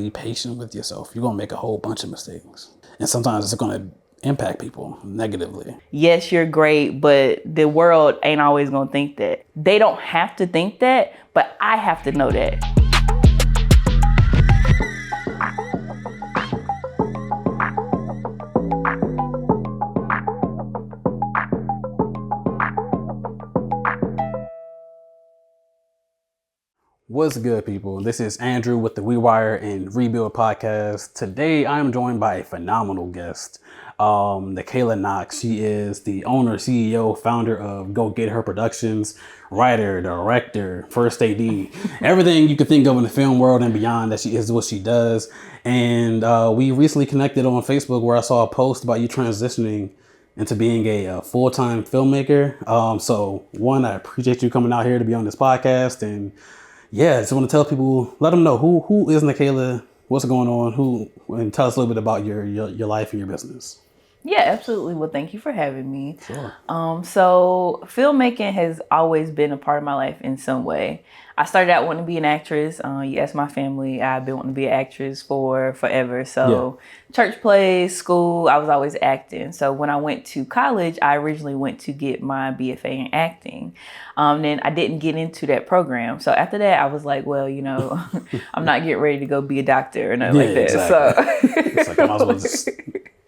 be patient with yourself. You're going to make a whole bunch of mistakes. And sometimes it's going to impact people negatively. Yes, you're great, but the world ain't always going to think that. They don't have to think that, but I have to know that. What's good, people? This is Andrew with the Rewire and Rebuild podcast. Today, I'm joined by a phenomenal guest, Nachela Knox. She is the owner, CEO, founder of Go Get Her Productions, writer, director, first AD, everything you could think of in the film world and beyond. That she is what she does. And we recently connected on Facebook where I saw a post about you transitioning into being a full-time filmmaker. So one, I appreciate you coming out here to be on this podcast, and yeah, just want to tell people, let them know who is Nachela, what's going on, and tell us a little bit about your life and your business. Yeah, absolutely. Well, thank you for having me. Sure. So filmmaking has always been a part of my life in some way. I started out wanting to be an actress. You ask my family, I've been wanting to be an actress for forever. So church plays, school, I was always acting. So when I went to college, I originally went to get my BFA in acting. Then I didn't get into that program. So after that, I was like, well, I'm not getting ready to go be a doctor or nothing like that. Exactly. So it's like I might as well just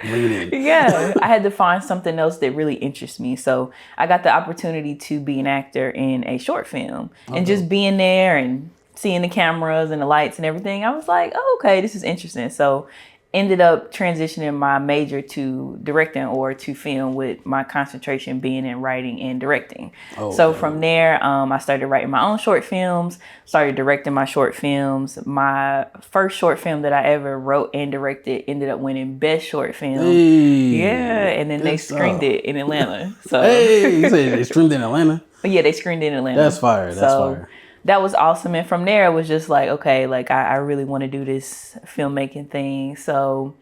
lean in. Yeah, I had to find something else that really interests me. So I got the opportunity to be an actor in a short film, and just being there and seeing the cameras and the lights and everything, I was like, oh, okay, this is interesting. So ended up transitioning my major to directing, or to film, with my concentration being in writing and directing. So from there, I started writing my own short films, started directing my short films. My first short film that I ever wrote and directed ended up winning Best Short Film. Yeah, and then they screened it in Atlanta. So you say they streamed in Atlanta? Yeah, they screened it in Atlanta. That's fire. That's fire. That was awesome. And from there, it was just like, okay, like I really want to do this filmmaking thing. So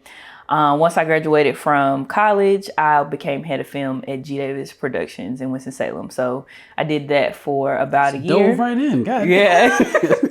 once I graduated from college, I became head of film at G. Davis Productions in Winston-Salem. So I did that for about a year. Dove right in. God. Yeah.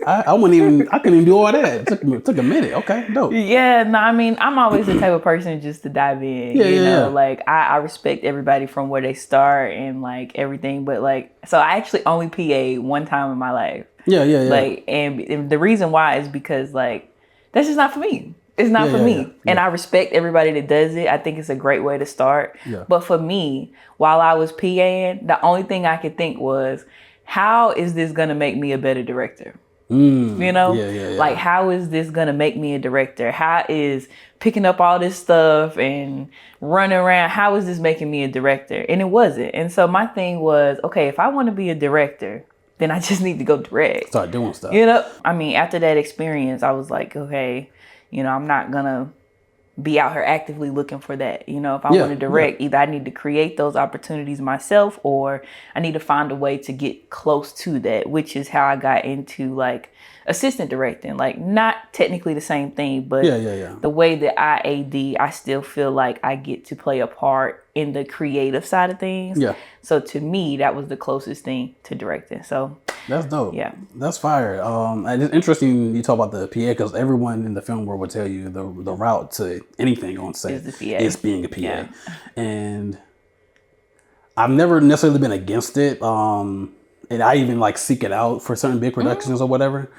I couldn't even do all that. It took a minute. Okay, dope. Yeah, no, I mean, I'm always the type of person just to dive in. You know, like I respect everybody from where they start and like everything. But like, so I actually only PA'd one time in my life. Yeah. Like, and the reason why is because like, that's just not for me. It's not for me. And I respect everybody that does it. I think it's a great way to start. Yeah. But for me, while I was PAing, the only thing I could think was, how is this going to make me a better director? Like, how is this going to make me a director? How is picking up all this stuff and running around, how is this making me a director? And it wasn't. And so my thing was, okay, if I want to be a director, then I just need to go direct. Start doing stuff. I mean, after that experience, I was like, okay, I'm not going to be out here actively looking for that. If I want to direct, either I need to create those opportunities myself, or I need to find a way to get close to that, which is how I got into like assistant directing. Like, not technically the same thing, but the way that I AD, I still feel like I get to play a part in the creative side of things. Yeah. So to me, that was the closest thing to directing. So that's dope. Yeah. That's fire. And it's interesting you talk about the PA, because everyone in the film world will tell you the route to anything on set is being a PA. Yeah. And I've never necessarily been against it. And I even like seek it out for certain big productions or whatever.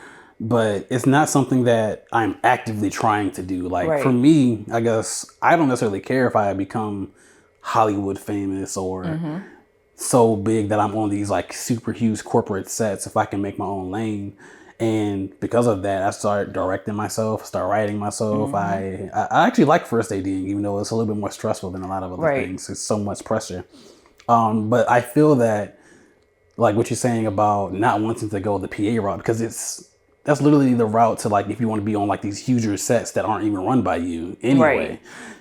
But it's not something that I'm actively trying to do. Like for me, I guess I don't necessarily care if I become Hollywood famous or so big that I'm on these like super huge corporate sets, if I can make my own lane. And because of that, I started directing myself, start writing myself. I actually like first ADing, even though it's a little bit more stressful than a lot of other things. It's so much pressure. But I feel that, like what you're saying about not wanting to go the PA route, because that's literally the route to, like, if you want to be on like these huger sets that aren't even run by you anyway,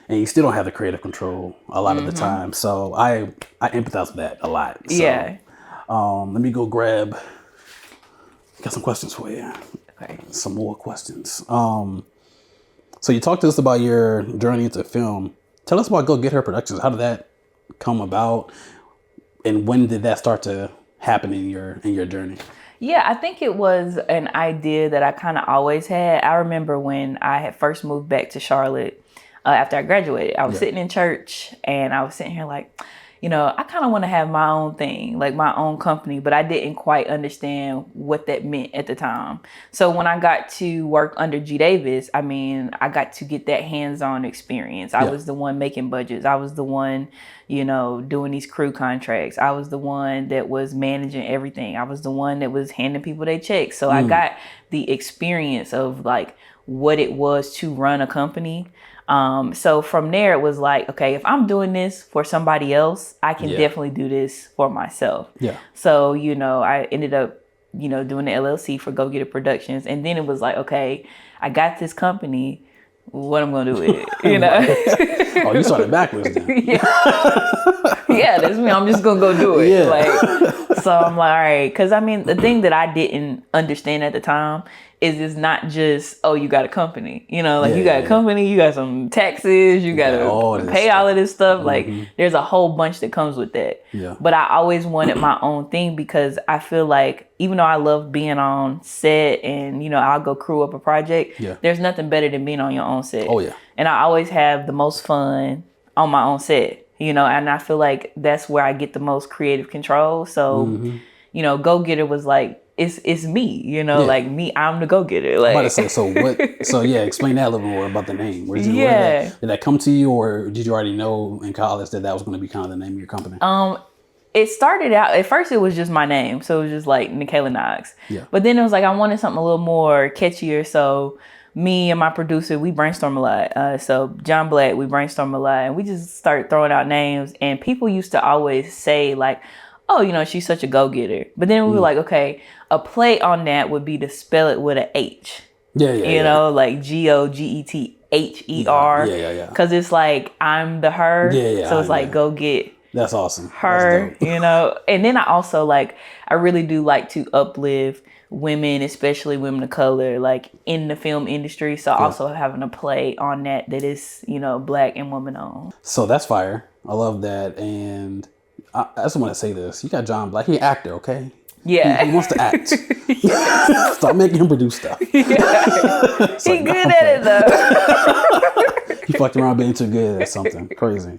and you still don't have the creative control a lot of the time. So I empathize with that a lot. So, let me go got some questions for you. Okay. Some more questions. So you talked to us about your journey into film. Tell us about Go Get Her Productions. How did that come about, and when did that start to happen in your journey? Yeah, I think it was an idea that I kind of always had. I remember when I had first moved back to Charlotte after I graduated. I was sitting in church and I was sitting here like, I kind of want to have my own thing, like my own company, but I didn't quite understand what that meant at the time. So when I got to work under G. Davis, I got to get that hands-on experience. I was the one making budgets. I was the one, doing these crew contracts. I was the one that was managing everything. I was the one that was handing people their checks. So I got the experience of like what it was to run a company. So from there, it was like, okay, if I'm doing this for somebody else, I can definitely do this for myself. Yeah. So, I ended up, doing the LLC for Go Get It Productions. And then it was like, okay, I got this company. What I'm going to do with it, Oh, you started backwards then. Yeah, that's me. I'm just going to go do it. Yeah. So I'm like, all right. Because, the thing that I didn't understand at the time is it's not just, oh, you got a company. You got a company, you got some taxes, you got to pay all of this stuff. Like, there's a whole bunch that comes with that. Yeah. But I always wanted my own thing because I feel like even though I love being on set and, I'll go crew up a project, there's nothing better than being on your own set. Oh, yeah. And I always have the most fun on my own set, and I feel like that's where I get the most creative control. So, Go Getter was like, it's me, like me, I'm the go-getter. Like, I'm about to say, explain that a little more about the name. Did that come to you, or did you already know in college that was going to be kind of the name of your company? It started out, at first it was just my name. So it was just like Nachela Knox. Yeah. But then it was like, I wanted something a little more catchier. So me and my producer, we brainstorm a lot. So John Black, we brainstorm a lot and we just started throwing out names, and people used to always say like, oh, she's such a go-getter. But then we were like, okay, a play on that would be to spell it with an H. Like GOGETHER. Yeah. Because it's like, I'm the her. So it's like, go get. That's awesome. Her, And then I also I really do like to uplift women, especially women of color, like in the film industry. So also having a play on that is, Black and woman owned. So that's fire. I love that. And I just want to say this. You got John Black. He's an actor, okay? Yeah. He wants to act. Stop making him produce stuff. Yeah. He's good at it, though. He fucked around being too good at something. Crazy.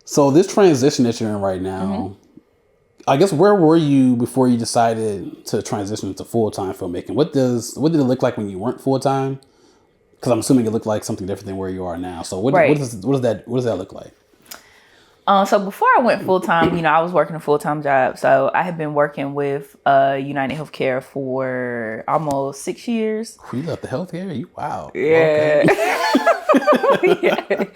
So this transition that you're in right now, I guess, where were you before you decided to transition into full-time filmmaking? What did it look like when you weren't full-time? Because I'm assuming it looked like something different than where you are now. So what does that look like? So before I went full-time, I was working a full-time job. So I had been working with United Healthcare for almost 6 years. You left the healthcare? Wow. Yeah. Okay. Yeah.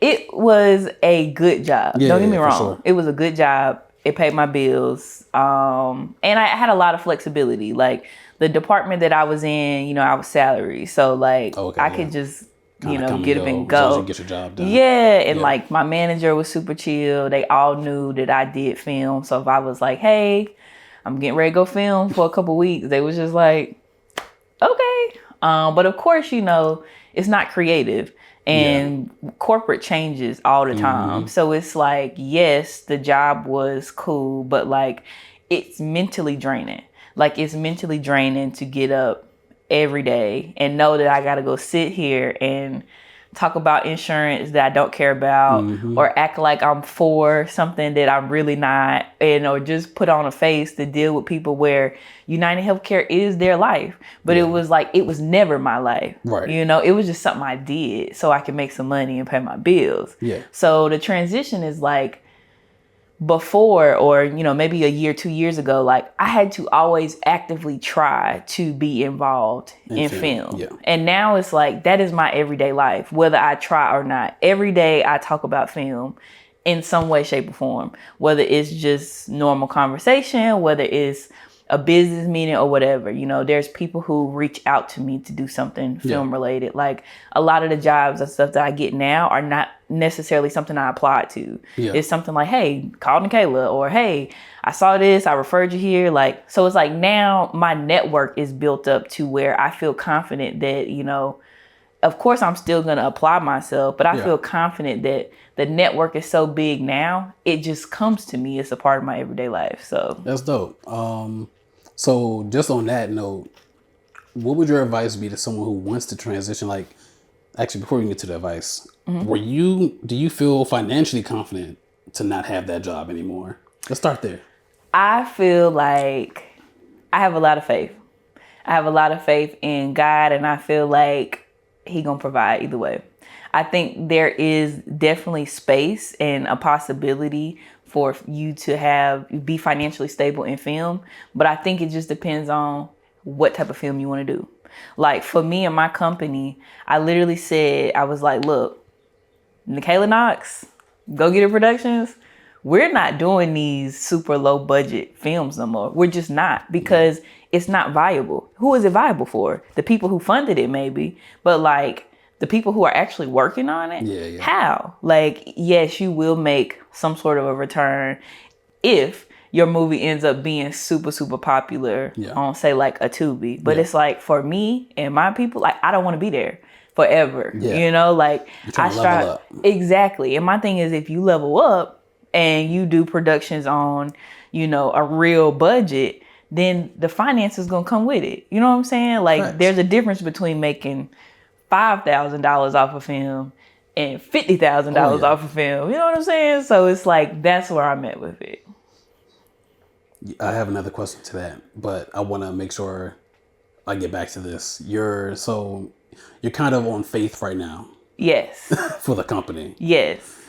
It was a good job. Don't get me wrong. Sure. It was a good job. It paid my bills. And I had a lot of flexibility. Like the department that I was in, I was salary. So I could just get up and go. As long as you get your job done. Yeah, and my manager was super chill. They all knew that I did film. So if I was like, hey, I'm getting ready to go film for a couple weeks, they was just like, okay. But of course, it's not creative. And corporate changes all the time. So it's like, yes, the job was cool, but it's mentally draining. It's mentally draining to get up every day and know that I got to go sit here and talk about insurance that I don't care about, or act like I'm for something that I'm really not, or just put on a face to deal with people where United Healthcare is their life. But it was it was never my life. Right. It was just something I did so I could make some money and pay my bills. Yeah. So the transition is before, or maybe a year, 2 years ago, I had to always actively try to be involved in film. Yeah. And now it's that is my everyday life, whether I try or not. Every day I talk about film in some way, shape, or form, whether it's just normal conversation, whether it's a business meeting or whatever. There's people who reach out to me to do something film related. A lot of the jobs and stuff that I get now are not necessarily something I applied to. Yeah. It's something like, hey, call Nachela, or hey, I saw this, I referred you here. So it's now my network is built up to where I feel confident that, of course I'm still going to apply myself, but I feel confident that the network is so big now, it just comes to me. It's a part of my everyday life. So that's dope. So just on that note, what would your advice be to someone who wants to transition? Like, actually, before we get to the advice, do you feel financially confident to not have that job anymore? Let's start there. I feel like I have a lot of faith. I have a lot of faith in God, and I feel like He gonna provide either way. I think there is definitely space and a possibility for you to be financially stable in film, but I think it just depends on what type of film you want to do. Like for me and my company, I literally said, I was like, look, Nachela Knox, Go Get It Productions, we're not doing these super low budget films no more. We're just not, because it's not viable. Who is it viable for? The people who funded it maybe, but like the people who are actually working on it, how? Like, yes, you will make some sort of a return if your movie ends up being super, super popular on, say, like a Tubi. But it's like, for me and my people, like, I don't want to be there forever. You know, like, I strive. Exactly. And my thing is, if you level up and you do productions on, you know, a real budget, then the finance is going to come with it. You know what I'm saying? Like, there's a difference between making $5,000 off a film and $50,000 off a film. You know what I'm saying? So it's like, that's where I'm at with it. I have another question to that, but I want to make sure I get back to this. You're kind of on faith right now. Yes. For the company. Yes.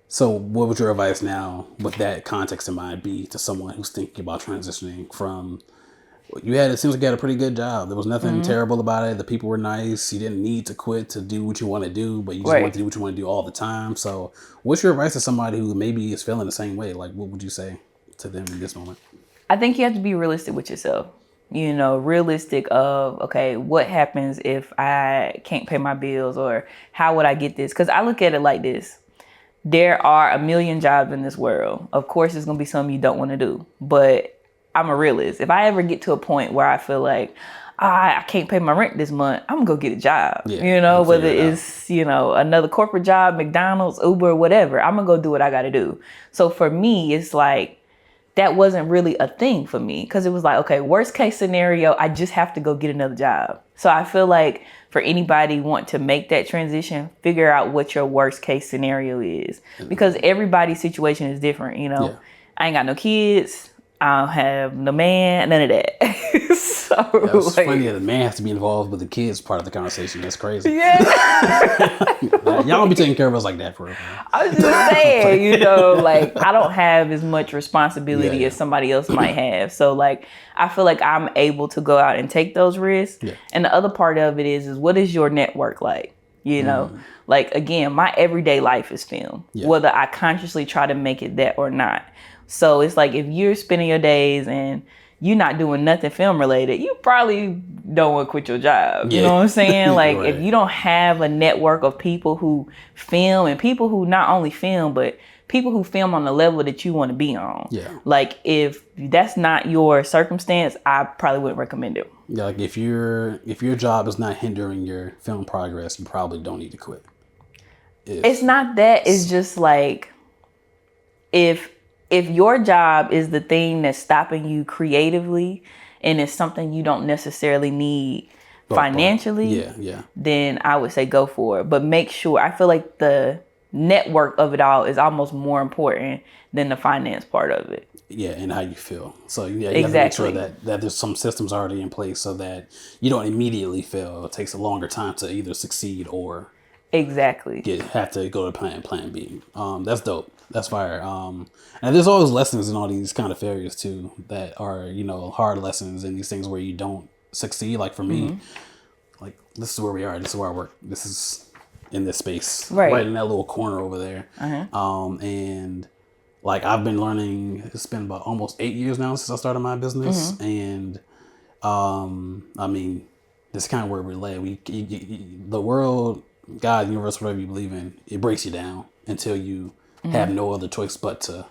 So what would your advice now, with that context in mind, be to someone who's thinking about transitioning from, it seems like you had a pretty good job. There was nothing terrible about it. The people were nice. You didn't need to quit to do what you want to do, but you just want to do what you want to do all the time. So what's your advice to somebody who maybe is feeling the same way? Like, what would you say to them in this moment? I think you have to be realistic with yourself. You know, realistic of, okay, what happens if I can't pay my bills, or how would I get this? Because I look at it like this. There are a million jobs in this world. Of course, there's going to be some you don't want to do, but I'm a realist. If I ever get to a point where I feel like, I can't pay my rent this month, I'm going to go get a job. You know, whether it's, you know, another corporate job, McDonald's, Uber, whatever, I'm going to go do what I got to do. So for me, it's like, that wasn't really a thing for me, because it was like, okay, worst case scenario, I just have to go get another job. So I feel like for anybody want to make that transition, figure out what your worst case scenario is, because everybody's situation is different. You know, I ain't got no kids. I don't have no man, none of that. So it's funny that the man has to be involved with the kids part of the conversation. That's crazy. Yeah. Y'all don't be taking care of us like that, for real. I was just saying, you know, like, I don't have as much responsibility as somebody else might have. So like, I feel like I'm able to go out and take those risks. And the other part of it is what is your network like? You know, like, again, my everyday life is film, whether I consciously try to make it that or not. So it's like, if you're spending your days and you're not doing nothing film related, you probably don't want to quit your job. You know what I'm saying? Like, if you don't have a network of people who film, and people who not only film, but people who film on the level that you want to be on. Like, if that's not your circumstance, I probably wouldn't recommend it. Yeah, like if your job is not hindering your film progress, you probably don't need to quit. It's not that. It's just like, if your job is the thing that's stopping you creatively, and it's something you don't necessarily need financially, then I would say go for it. But make sure, I feel like the network of it all is almost more important than the finance part of it. Yeah, and how you feel. So you have to make sure that there's some systems already in place so that you don't immediately fail. It takes a longer time to either succeed or have to go to plan B. That's dope. That's fire. And there's always lessons in all these kind of failures too, that are, you know, hard lessons, and these things where you don't succeed. Like for me, like, this is where we are. This is where I work. This is in this space, right in that little corner over there. And like, I've been learning, it's been about almost 8 years now since I started my business. And I mean, this is kind of where we lay. The world, God, universe, whatever you believe in, it breaks you down until you have no other choice but to,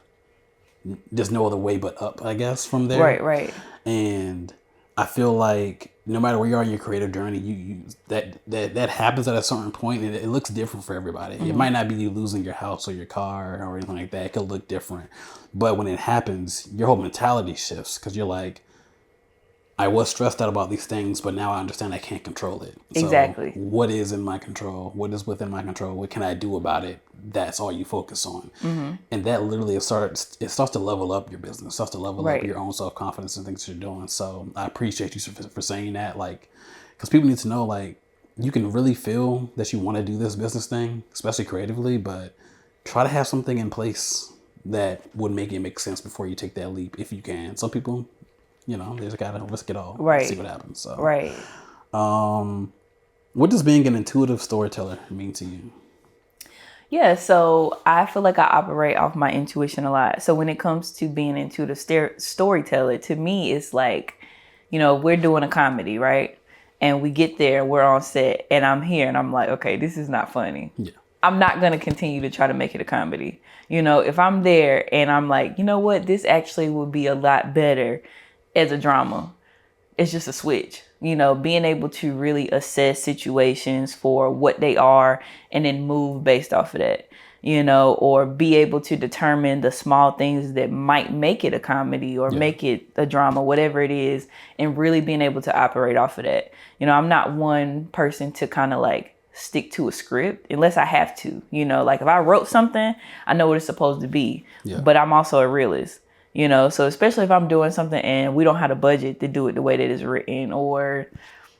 there's no other way but up, I guess, from there. Right. And I feel like no matter where you are in your creative journey, you that happens at a certain point, and it looks different for everybody. It might not be you losing your house or your car or anything like that. It could look different, but when it happens, your whole mentality shifts because you're like, I was stressed out about these things, but now I understand I can't control it. Exactly. So what is in my control? What is within my control? What can I do about it? That's all you focus on. And that literally starts to level up your business, starts to level up your own self-confidence and things you're doing. So I appreciate you for saying that, like, because people need to know, like, you can really feel that you want to do this business thing, especially creatively, but try to have something in place that would make it make sense before you take that leap, if you can. Some people, they just gotta risk it all. Right. See what happens. So, right. What does being an intuitive storyteller mean to you? Yeah, so I feel like I operate off my intuition a lot. So when it comes to being an intuitive storyteller, to me, it's like, we're doing a comedy, right? And we get there, we're on set, and I'm here, and I'm like, okay, this is not funny. Yeah. I'm not going to continue to try to make it a comedy. If I'm there and I'm like, you know what, this actually would be a lot better as a drama. It's just a switch, being able to really assess situations for what they are and then move based off of that, or be able to determine the small things that might make it a comedy or make it a drama, whatever it is, and really being able to operate off of that. I'm not one person to kind of like stick to a script unless I have to, like if I wrote something, I know what it's supposed to be, but I'm also a realist. So especially if I'm doing something and we don't have the budget to do it the way that it's written, or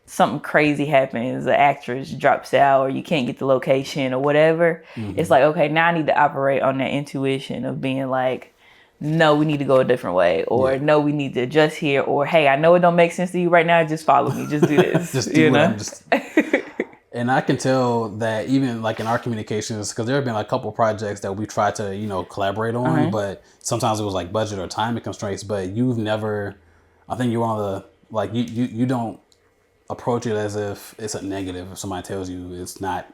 something crazy happens, the actress drops out, or you can't get the location or whatever, it's like, okay, now I need to operate on that intuition of being like, no, we need to go a different way, or no, we need to adjust here, or hey, I know it don't make sense to you right now, just follow me, just do this. Just do what I'm just... And I can tell that even like in our communications, because there have been a couple projects that we tried to, collaborate on, but sometimes it was like budget or time constraints. But you've never, I think you're one of the, like, you don't approach it as if it's a negative. If somebody tells you it's not,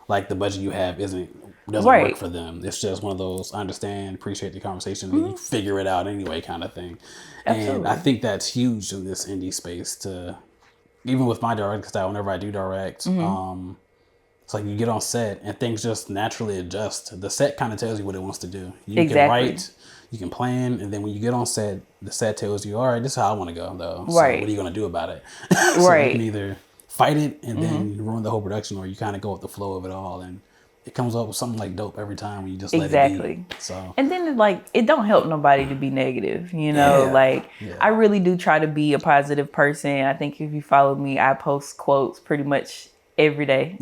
like, the budget you have doesn't work for them. It's just one of those, I understand, appreciate the conversation, and you figure it out anyway kind of thing. Absolutely. And I think that's huge in this indie space to... Even with my directing style, whenever I do direct, it's like you get on set and things just naturally adjust. The set kind of tells you what it wants to do. You can write, you can plan, and then when you get on set, the set tells you, all right, this is how I want to go, though. So what are you going to do about it? So you can either fight it and then ruin the whole production, or you kind of go with the flow of it all. And it comes up with something like dope every time when you just let it be. So. And then like, it don't help nobody to be negative, I really do try to be a positive person. I think if you follow me, I post quotes pretty much every day.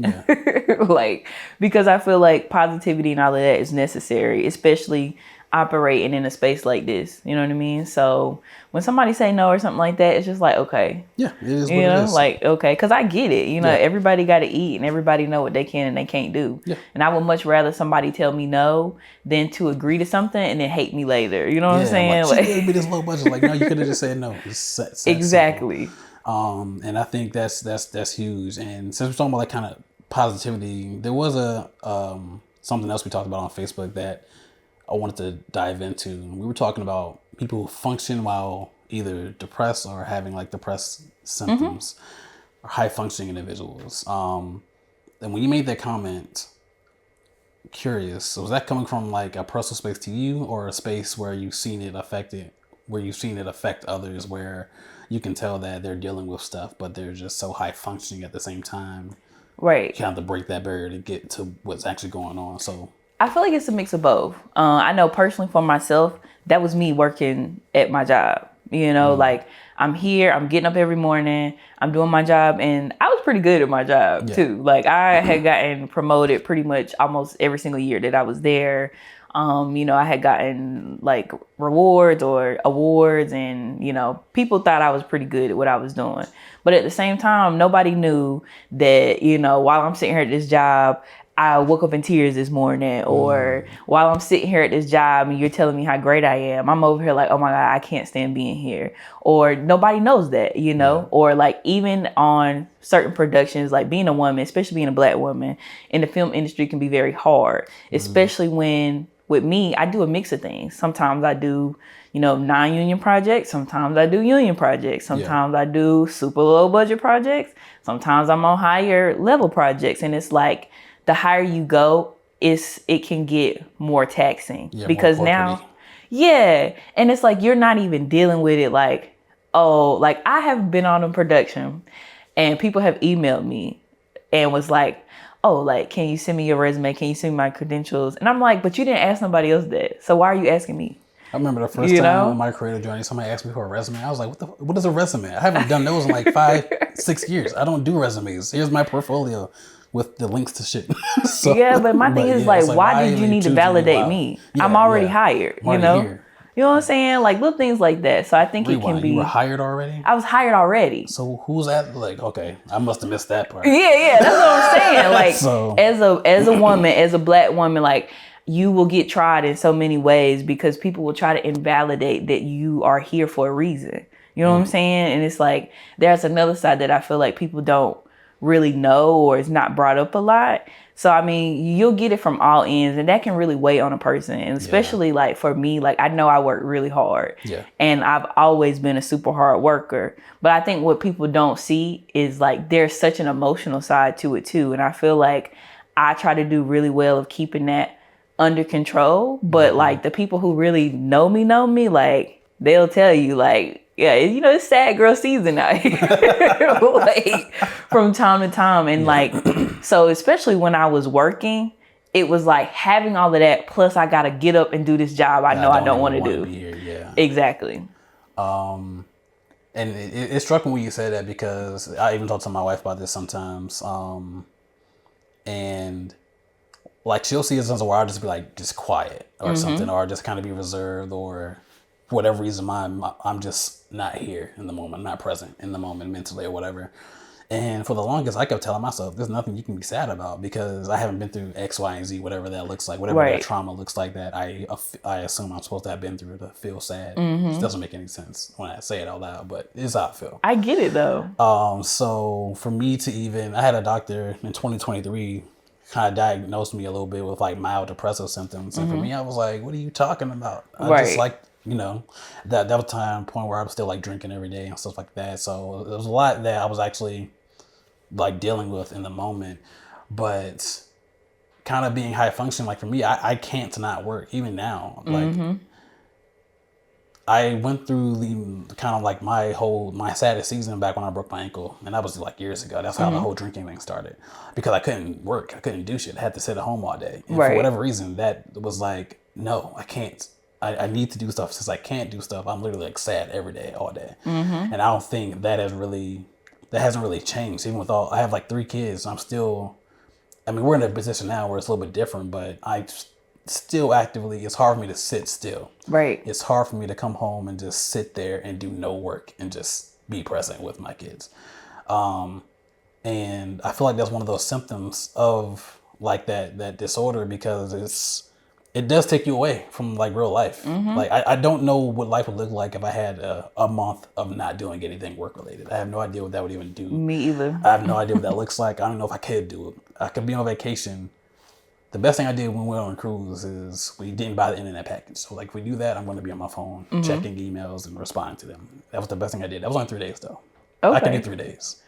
Like, because I feel like positivity and all of that is necessary, especially operating in a space like this. You know what I mean? So when somebody say no or something like that, it's just like, okay. Yeah, it is what it is. Like, okay, because I get it. Everybody got to eat and everybody know what they can and they can't do. Yeah. And I would much rather somebody tell me no than to agree to something and then hate me later. You know what I'm saying? Like, she gave me this low budget. Like, no, you could have just said no. Exactly. And I think that's huge. And since we're talking about like kind of positivity, there was something else we talked about on Facebook that I wanted to dive into. We were talking about people who function while either depressed or having like depressed symptoms, or high functioning individuals. And when you made that comment, curious, so was that coming from like a personal space to you, or a space where you've seen it affect others, where you can tell that they're dealing with stuff, but they're just so high functioning at the same time? Right. You have to break that barrier to get to what's actually going on. So I feel like it's a mix of both. I know personally for myself, that was me working at my job. Like, I'm here, I'm getting up every morning, I'm doing my job, and I was pretty good at my job too. Like, I had gotten promoted pretty much almost every single year that I was there. I had gotten like rewards or awards, and, people thought I was pretty good at what I was doing. But at the same time, nobody knew that, while I'm sitting here at this job, I woke up in tears this morning, or while I'm sitting here at this job and you're telling me how great I am, I'm over here like, oh my God, I can't stand being here. Or nobody knows that, or like even on certain productions, like being a woman, especially being a Black woman in the film industry, can be very hard, especially when with me, I do a mix of things. Sometimes I do, non-union projects. Sometimes I do union projects. Sometimes I do super low budget projects. Sometimes I'm on higher level projects. And it's like the higher you go, it can get more taxing because now, and it's like you're not even dealing with it like, oh, like I have been on a production and people have emailed me and was like, oh, like, can you send me your resume? Can you send me my credentials? And I'm like, but you didn't ask nobody else that. So why are you asking me? I remember the first time in my creative journey, somebody asked me for a resume. I was like, what is a resume? I haven't done those in like 5-6 years. I don't do resumes. Here's my portfolio with the links to shit. So, but my thing is like, why did you need to validate me? I'm already hired, Here. You know what I'm saying? Like little things like that. So I think it can be. You were hired already? I was hired already. So who's that? Like, okay, I must have missed that part. Yeah, that's what I'm saying. Like so, as a woman, as a Black woman, like you will get tried in so many ways because people will try to invalidate that you are here for a reason. You know what I'm saying? And it's like there's another side that I feel like people don't really know or is not brought up a lot. So, I mean, you'll get it from all ends and that can really weigh on a person. And especially like for me, like I know I work really hard and I've always been a super hard worker. But I think what people don't see is like there's such an emotional side to it too. And I feel like I try to do really well of keeping that under control. But like the people who really know me, like they'll tell you like, yeah, it's sad girl season out here, like from time to time. And like, so especially when I was working, it was like having all of that. Plus I got to get up and do this job. I know I don't want to do. Exactly. And it struck me when you said that because I even talk to my wife about this sometimes. And like she'll see instances where I'll just be like, just quiet or something, or just kind of be reserved or for whatever reason, I'm just not here in the moment, not present in the moment mentally or whatever. And for the longest, I kept telling myself, there's nothing you can be sad about because I haven't been through X, Y, and Z, whatever that looks like, whatever that trauma looks like that I assume I'm supposed to have been through to feel sad. It doesn't make any sense when I say it out loud, but it's how I feel. I get it though. So for me to I had a doctor in 2023 kind of diagnosed me a little bit with like mild depressive symptoms. And for me, I was like, what are you talking about? I just like, that was a point where I was still like drinking every day and stuff like that. So there was a lot that I was actually like dealing with in the moment, but kind of being high functioning, like for me, I can't not work even now. Like I went through the kind of like my saddest season back when I broke my ankle, and that was like years ago. That's how the whole drinking thing started, because I couldn't work, I couldn't do shit, I had to sit at home all day. And for whatever reason, that was like, no, I can't. I need to do stuff. Since I can't do stuff, I'm literally like sad every day, all day. And I don't think that hasn't really changed. Even with I have like 3 kids. I'm still, we're in a position now where it's a little bit different, but I still actively, it's hard for me to sit still. It's hard for me to come home and just sit there and do no work and just be present with my kids. And I feel like that's one of those symptoms of like that disorder, because it does take you away from like real life. Like I don't know what life would look like if I had a month of not doing anything work related. I have no idea what that would even do. Me either. I have no idea what that looks like. I don't know if I could do it. I could be on vacation. The best thing I did when we went on a cruise is we didn't buy the internet package. So like if we do that, I'm going to be on my phone checking emails and responding to them. That was the best thing I did. That was only 3 days though. I could do 3 days.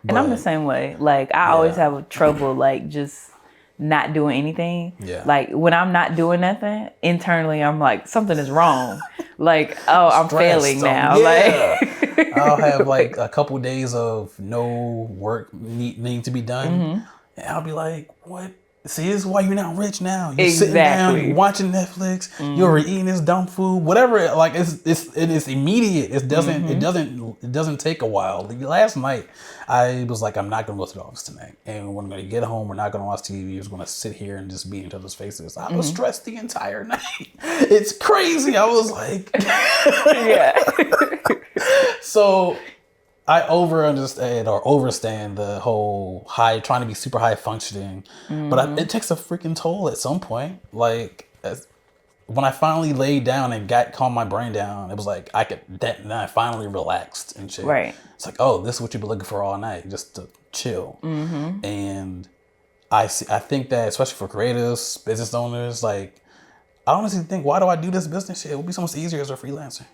And I'm the same way. Like I always have trouble like just not doing anything. Like when I'm not doing nothing, internally I'm like, something is wrong. Like, oh, I'm failing now. Like I'll have like a couple days of no work needing to be done. And I'll be like, what? See, this is why you're not rich now. You're sitting down, you're watching Netflix, you're eating this dumb food, whatever. Like it is immediate. It doesn't take a while. Last night, I was like, I'm not gonna go to the office tonight, and when I'm gonna get home, we're not gonna watch TV. We're just gonna sit here and just be in each other's faces. I was stressed the entire night. It's crazy. I was like, So I overstand the whole trying to be super high functioning, but it takes a freaking toll at some point. Like when I finally laid down and calmed my brain down, it was like then I finally relaxed and shit. It's like, oh, this is what you've been looking for all night, just to chill. And I think that especially for creatives, business owners, like I honestly think, why do I do this business shit? It would be so much easier as a freelancer.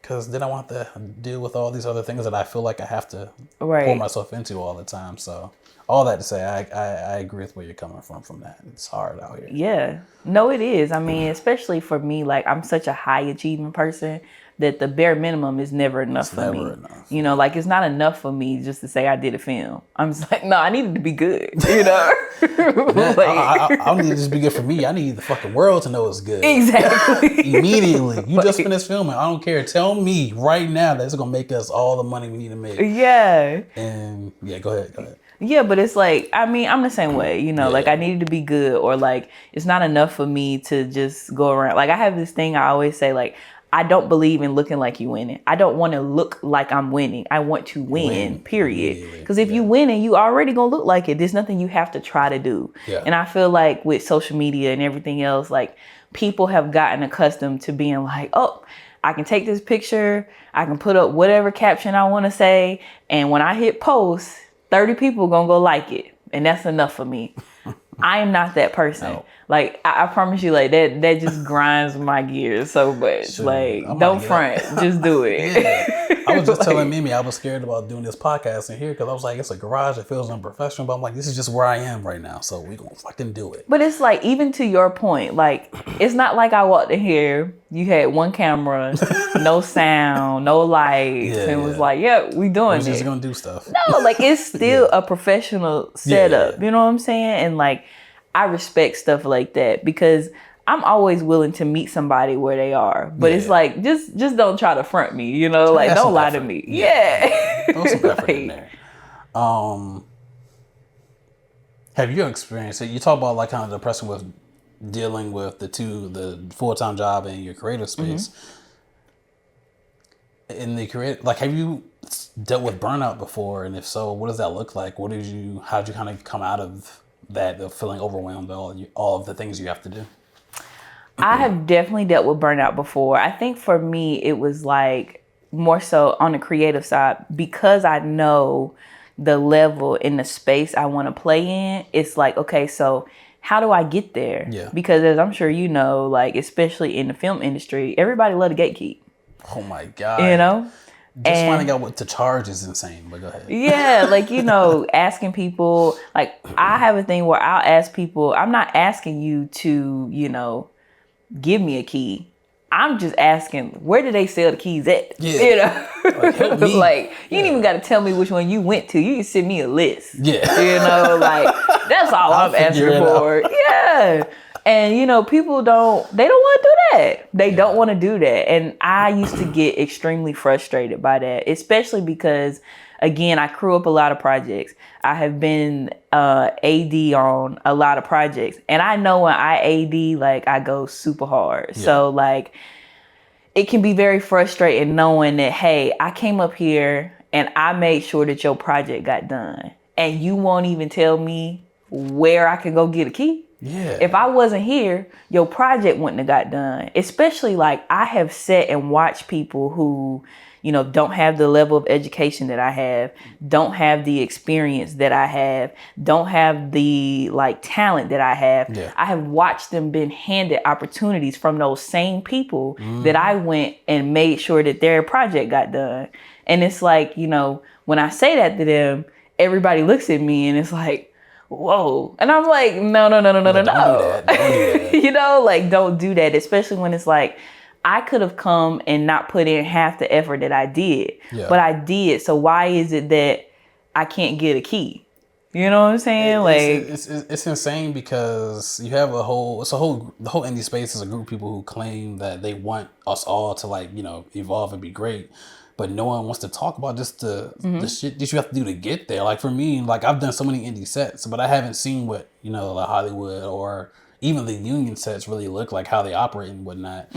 Because then I want to deal with all these other things that I feel like I have to pour myself into all the time. So all that to say, I agree with where you're coming from that. It's hard out here. Yeah. No, it is. I mean, especially for me, like I'm such a high achieving person that the bare minimum is never enough for me. You know, like it's not enough for me just to say I did a film. I'm just like, no, I need it to be good. You know, Man, I don't need it to just be good for me. I need the fucking world to know it's good. Exactly. Immediately, you just finished filming. I don't care. Tell me right now that it's gonna make us all the money we need to make. Yeah. And yeah, go ahead. Yeah, but it's like, I mean, I'm the same way, you know, like I needed to be good, or like it's not enough for me to just go around. Like I have this thing I always say, like, I don't believe in looking like you winning. I don't want to look like I'm winning. I want to win, period. Because if you winning, you already gonna look like it. There's nothing you have to try to do. Yeah. And I feel like with social media and everything else, like people have gotten accustomed to being like, oh, I can take this picture, I can put up whatever caption I want to say, and when I hit post, 30 people gonna go like it, and that's enough for me. I am not that person. No. Like I promise you, like that just grinds my gears so much. Sure. Like don't front, just do it. Yeah. I was just telling Mimi I was scared about doing this podcast in here because I was like, it's a garage, it feels unprofessional, but I'm like, this is just where I am right now, so we gonna fucking do it. But it's like, even to your point, like it's not like I walked in here, you had one camera, no sound, no lights, and was like, yeah, we doing it. We're just gonna do stuff. No, like it's still a professional setup. You know what I'm saying? And like I respect stuff like that because I'm always willing to meet somebody where they are. But it's like, just don't try to front me, you know? Like, don't lie to me. Yeah. Throw some effort in there. Have you experienced it? You talk about like kind of the depression with dealing with the full-time job and your creative space. In the creative, like, have you dealt with burnout before? And if so, what does that look like? How'd you kind of come out of that, of feeling overwhelmed by all of the things you have to do? I have definitely dealt with burnout before. I think for me, it was like more so on the creative side because I know the level in the space I want to play in. It's like, okay, so how do I get there? Yeah. Because as I'm sure you know, like, especially in the film industry, everybody love to gatekeep. Oh my God. You know? Just finding out what to charge is insane, but go ahead. Yeah, like, you know, asking people, like, I have a thing where I'll ask people, I'm not asking you to, you know, give me a key. I'm just asking, where do they sell the keys at? Yeah. You know? Like, help me. Like, you ain't even got to tell me which one you went to. You can send me a list. Yeah. You know, like, that's all I'm asking for. Yeah. And, you know, people they don't want to do that. They don't want to do that. And I used to get extremely frustrated by that, especially because, again, I crew up a lot of projects. I have been AD on a lot of projects. And I know when I AD, like, I go super hard. Yeah. So, like, it can be very frustrating knowing that, hey, I came up here and I made sure that your project got done. And you won't even tell me where I can go get a key. Yeah. If I wasn't here, your project wouldn't have got done. Especially, like, I have sat and watched people who, you know, don't have the level of education that I have, don't have the experience that I have, don't have the, like, talent that I have. Yeah. I have watched them been handed opportunities from those same people that I went and made sure that their project got done. And it's like, you know, when I say that to them, everybody looks at me and it's like, whoa. And I'm like, no. Don't do that. You know, like, don't do that. Especially when it's like, I could have come and not put in half the effort that I did, but I did. So why is it that I can't get a key? You know what I'm saying? It's insane because you have the whole indie space is a group of people who claim that they want us all to, like, you know, evolve and be great. But no one wants to talk about just the shit that you have to do to get there. Like, for me, like, I've done so many indie sets, but I haven't seen what, you know, like Hollywood or even the union sets really look like, how they operate and whatnot.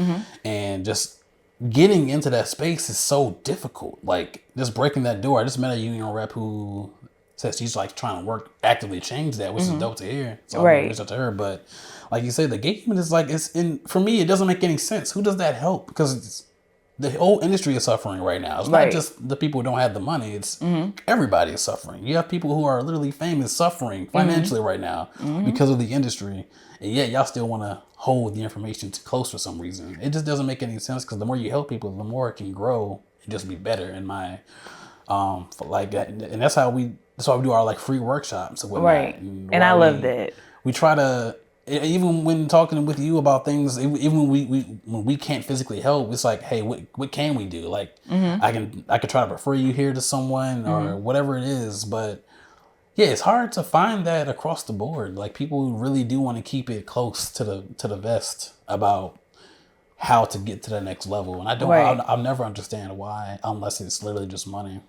And just getting into that space is so difficult. Like, just breaking that door. I just met a union rep who says she's, like, trying to actively change that, which is dope to hear. So I'm gonna reach out to her. But like you say, the gatekeeping is like, for me, it doesn't make any sense. Who does that help? Because the whole industry is suffering right now. It's not just the people who don't have the money. It's everybody is suffering. You have people who are literally famous suffering financially right now because of the industry. And yet y'all still want to hold the information too close for some reason. It just doesn't make any sense, because the more you help people, the more it can grow and just be better in my, like that. And that's why we do our like free workshops and whatnot. Right. And I love that. We try to, even when talking with you about things, even when we can't physically help, it's like, hey, what can we do? Like, I could try to refer you here to someone or whatever it is. But yeah, it's hard to find that across the board. Like, people really do want to keep it close to the vest about how to get to the next level. And I'll never understand why, unless it's literally just money.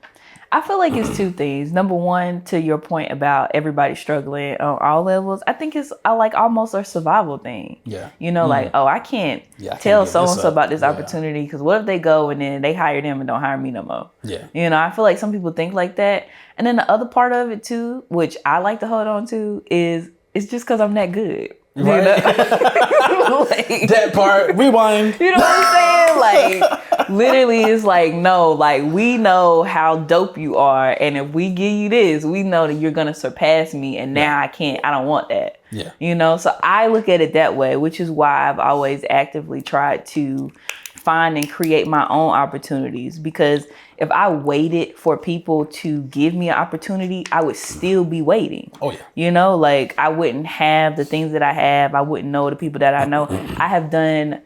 I feel like it's two things. Number one, to your point about everybody struggling on all levels, I think it's like almost a survival thing. Yeah. You know, like, oh, I can't tell so-and-so about this opportunity, because what if they go and then they hire them and don't hire me no more? Yeah. You know, I feel like some people think like that. And then the other part of it too, which I like to hold on to, is it's just because I'm that good. Right. You know? Like, that part, rewind. You know what I'm saying? Like, literally, it's like, no, like, we know how dope you are, and if we give you this, we know that you're gonna surpass me, and now I don't want that. Yeah. You know, so I look at it that way, which is why I've always actively tried to find and create my own opportunities, because if I waited for people to give me an opportunity, I would still be waiting. Oh yeah. You know, like, I wouldn't have the things that I have. I wouldn't know the people that I know. I have done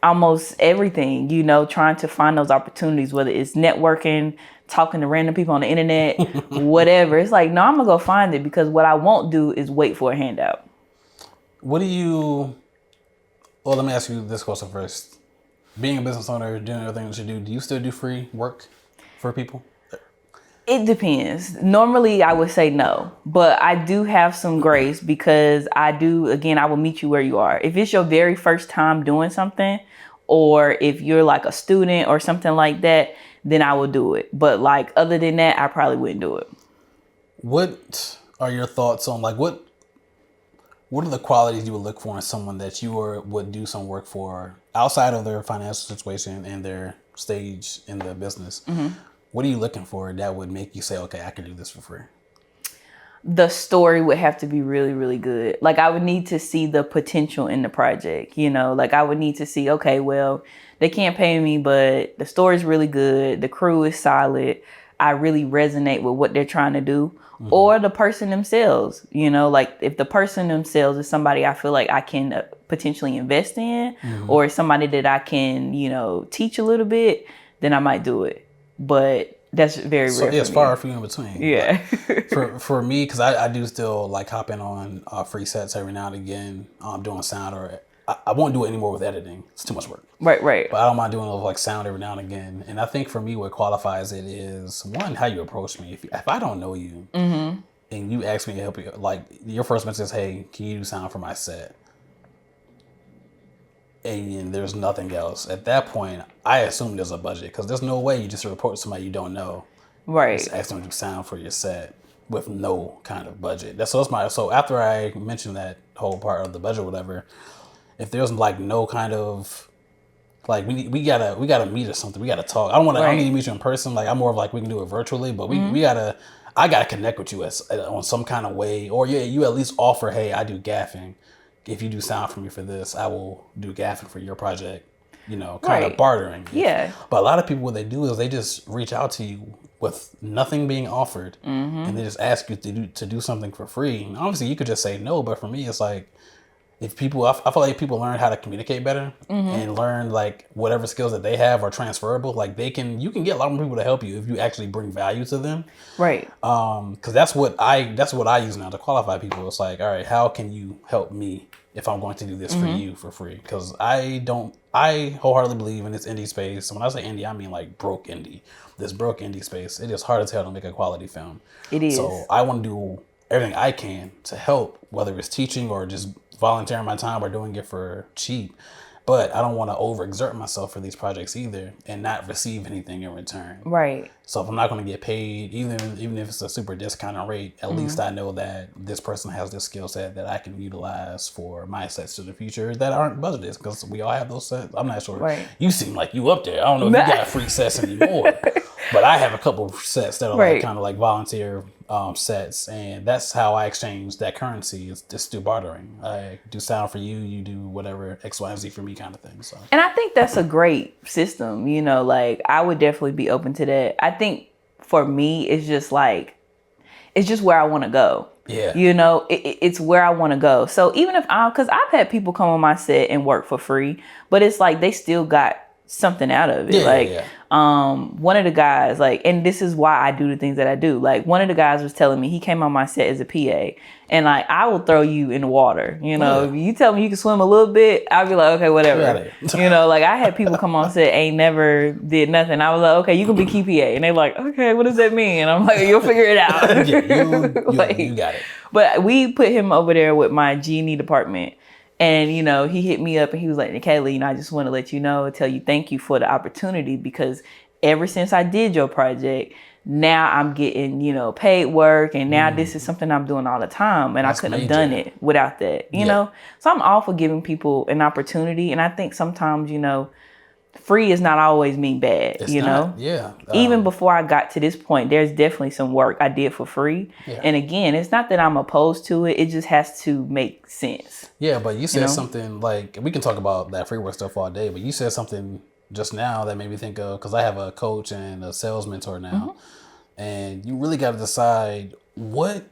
almost everything, you know, trying to find those opportunities, whether it's networking, talking to random people on the internet, whatever. It's like, no, I'm gonna go find it, because what I won't do is wait for a handout. Well, let me ask you this question first. Being a business owner, doing everything that you do you still do free work for people? It depends. Normally, I would say no, but I do have some grace, because I will meet you where you are. If it's your very first time doing something, or if you're like a student or something like that, then I will do it. But like, other than that, I probably wouldn't do it. What are your thoughts on, like, what are the qualities you would look for in someone that you would do some work for outside of their financial situation and their stage in the business? What are you looking for that would make you say, okay, I can do this for free? The story would have to be really, really good. Like, I would need to see the potential in the project, you know, like, I would need to see, okay, well, they can't pay me, but the story's really good. The crew is solid. I really resonate with what they're trying to do. Or the person themselves, you know, like, if the person themselves is somebody I feel like I can potentially invest in, or somebody that I can, you know, teach a little bit, then I might do it. But that's very rare. It's far few in between. Yeah. for me, because I do still like hop in on free sets every now and again, doing sound, or I won't do it anymore with editing. It's too much work. Right. But I don't mind doing a little like sound every now and again. And I think for me, what qualifies it is, one, how you approach me. If I don't know you and you ask me to help you, like, your first message is, hey, can you do sound for my set? And there's nothing else. At that point, I assume there's a budget, because there's no way you just report somebody you don't know. Right. Just ask them to do sound for your set with no kind of budget. So after I mentioned that whole part of the budget or whatever, if there's like no kind of, like, we gotta meet or something, we gotta talk. I don't need to meet you in person. Like, I'm more of like, we can do it virtually, but I gotta connect with you on some kind of way, or you at least offer, hey, I do gaffing. If you do sound for me for this, I will do gaffing for your project. You know, kind of bartering. Yeah. But a lot of people, what they do is they just reach out to you with nothing being offered, and they just ask you to do something for free. And obviously, you could just say no, but for me, it's like, I feel like people learn how to communicate better and learn, like, whatever skills that they have are transferable. Like, you can get a lot more people to help you if you actually bring value to them. Right. Because that's what I use now to qualify people. It's like, all right, how can you help me if I'm going to do this for you for free? Because I wholeheartedly believe in this indie space. And when I say indie, I mean like broke indie. This broke indie space, it is hard as hell to make a quality film. It is. So I want to do everything I can to help, whether it's teaching or just volunteering my time or doing it for cheap. but I don't want to overexert myself for these projects either and not receive anything in return. Right. So if I'm not going to get paid, even if it's a super discounted rate, at least I know that this person has this skill set that I can utilize for my sets to the future that aren't budgeted, because we all have those sets. I'm not sure. Right. You seem like you up there. I don't know if you got free sets anymore, but I have a couple of sets that are like kind of like volunteer sets, and that's how I exchange that currency. It's just through bartering. I do sound for you, you do whatever X, Y, and Z for me, kind of thing. So, and I think that's a great system. You know, like I would definitely be open to that. I think for me, it's just where I want to go. Yeah. You know, it's where I want to go. So even if because I've had people come on my set and work for free, but it's like they still got something out of it. One of the guys, like, and this is why I do the things that I do. Like, one of the guys was telling me, he came on my set as a PA, and like, I will throw you in the water. You know, if you tell me you can swim a little bit, I'll be like, okay, whatever. You know, like I had people come on set, ain't never did nothing. I was like, okay, you can be key PA, and they like, okay, what does that mean? And I'm like, you'll figure it out. You got it. But we put him over there with my G&E department. And, you know, he hit me up and he was like, Nachela, you know, I just want to let you know, tell you thank you for the opportunity, because ever since I did your project, now I'm getting, you know, paid work. And now this is something I'm doing all the time. And I couldn't have done it without that, you know. So I'm all for giving people an opportunity. And I think sometimes, you know, free is not always mean bad, you know? Yeah. Even before I got to this point, there's definitely some work I did for free. Yeah. And again, it's not that I'm opposed to it. It just has to make sense. Yeah, but you said something like, we can talk about that free work stuff all day, but you said something just now that made me think of, because I have a coach and a sales mentor now, and you really got to decide what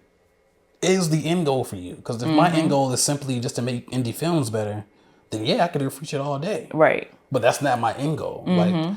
is the end goal for you. Because if my end goal is simply just to make indie films better, then yeah, I could do free shit all day. Right. But that's not my end goal. Like,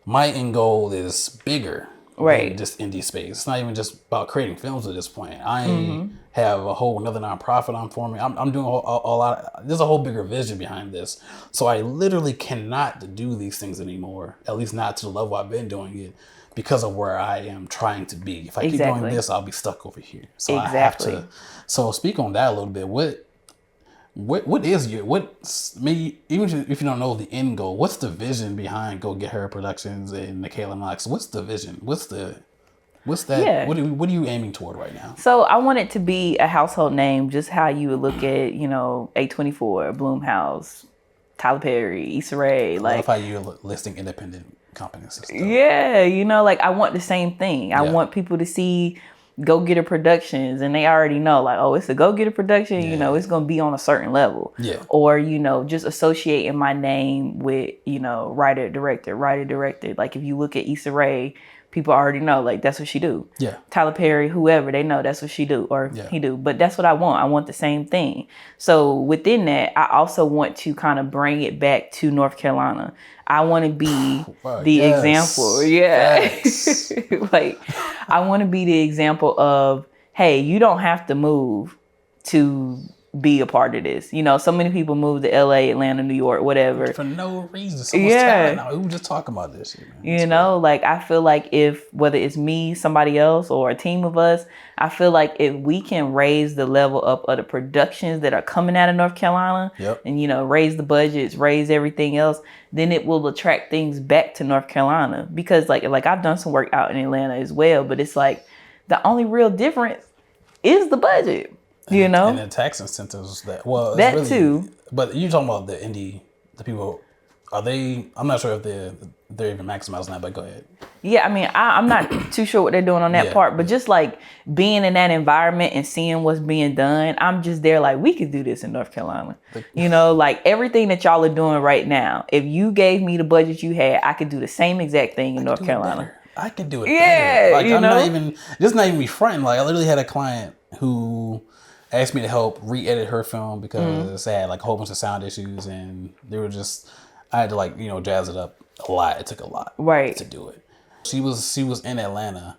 my end goal is bigger than just indie space. It's not even just about creating films at this point. I have a whole another nonprofit I'm forming. I'm doing a lot. There's a whole bigger vision behind this. So I literally cannot do these things anymore, at least not to the level I've been doing it, because of where I am trying to be. If I keep doing this, I'll be stuck over here. So I have to. So speak on that a little bit. What is maybe even if you don't know the end goal, what's the vision behind Go Get Her Productions and Nachela Knox? What's the vision? What's that? Yeah. What are you aiming toward right now? So I want it to be a household name, just how you would look at, you know, A24, Bloomhouse, Tyler Perry, Issa Rae. Like, I love how you're listing independent companies and stuff. Yeah, you know, like I want the same thing. I want people to see Go Get Her Productions, and they already know, like, oh, it's a Go Get Her production, you know, it's going to be on a certain level. Yeah. Or, you know, just associating my name with, you know, writer, director. Like, if you look at Issa Rae, people already know, like, that's what she do. Yeah. Tyler Perry, whoever, they know that's what she do, or he do. But that's what I want. I want the same thing. So within that, I also want to kind of bring it back to North Carolina. I want to be the example. Yeah. Like, I want to be the example of, hey, you don't have to move to be a part of this. You know, so many people move to LA, Atlanta, New York, whatever. For no reason. Someone's talent now. We were just talking about this shit, man. You know, like, I feel like if, whether it's me, somebody else, or a team of us, I feel like if we can raise the level up of the productions that are coming out of North Carolina, and, you know, raise the budgets, raise everything else, then it will attract things back to North Carolina. Because like I've done some work out in Atlanta as well, but it's like the only real difference is the budget. You know, and the tax incentives that really, too. But you're talking about the people. Are they? I'm not sure if they're even maximizing that. But go ahead. Yeah, I mean, I'm not too sure what they're doing on that part. But just like being in that environment and seeing what's being done, I'm just there like, we could do this in North Carolina. You know, like everything that y'all are doing right now. If you gave me the budget you had, I could do the same exact thing in North Carolina. I could do it. Yeah, better. Like, I'm not even be fronting. Like, I literally had a client who asked me to help re-edit her film because it had like a whole bunch of sound issues, and I had to, like, you know, jazz it up a lot. It took a lot to do it. She was in Atlanta.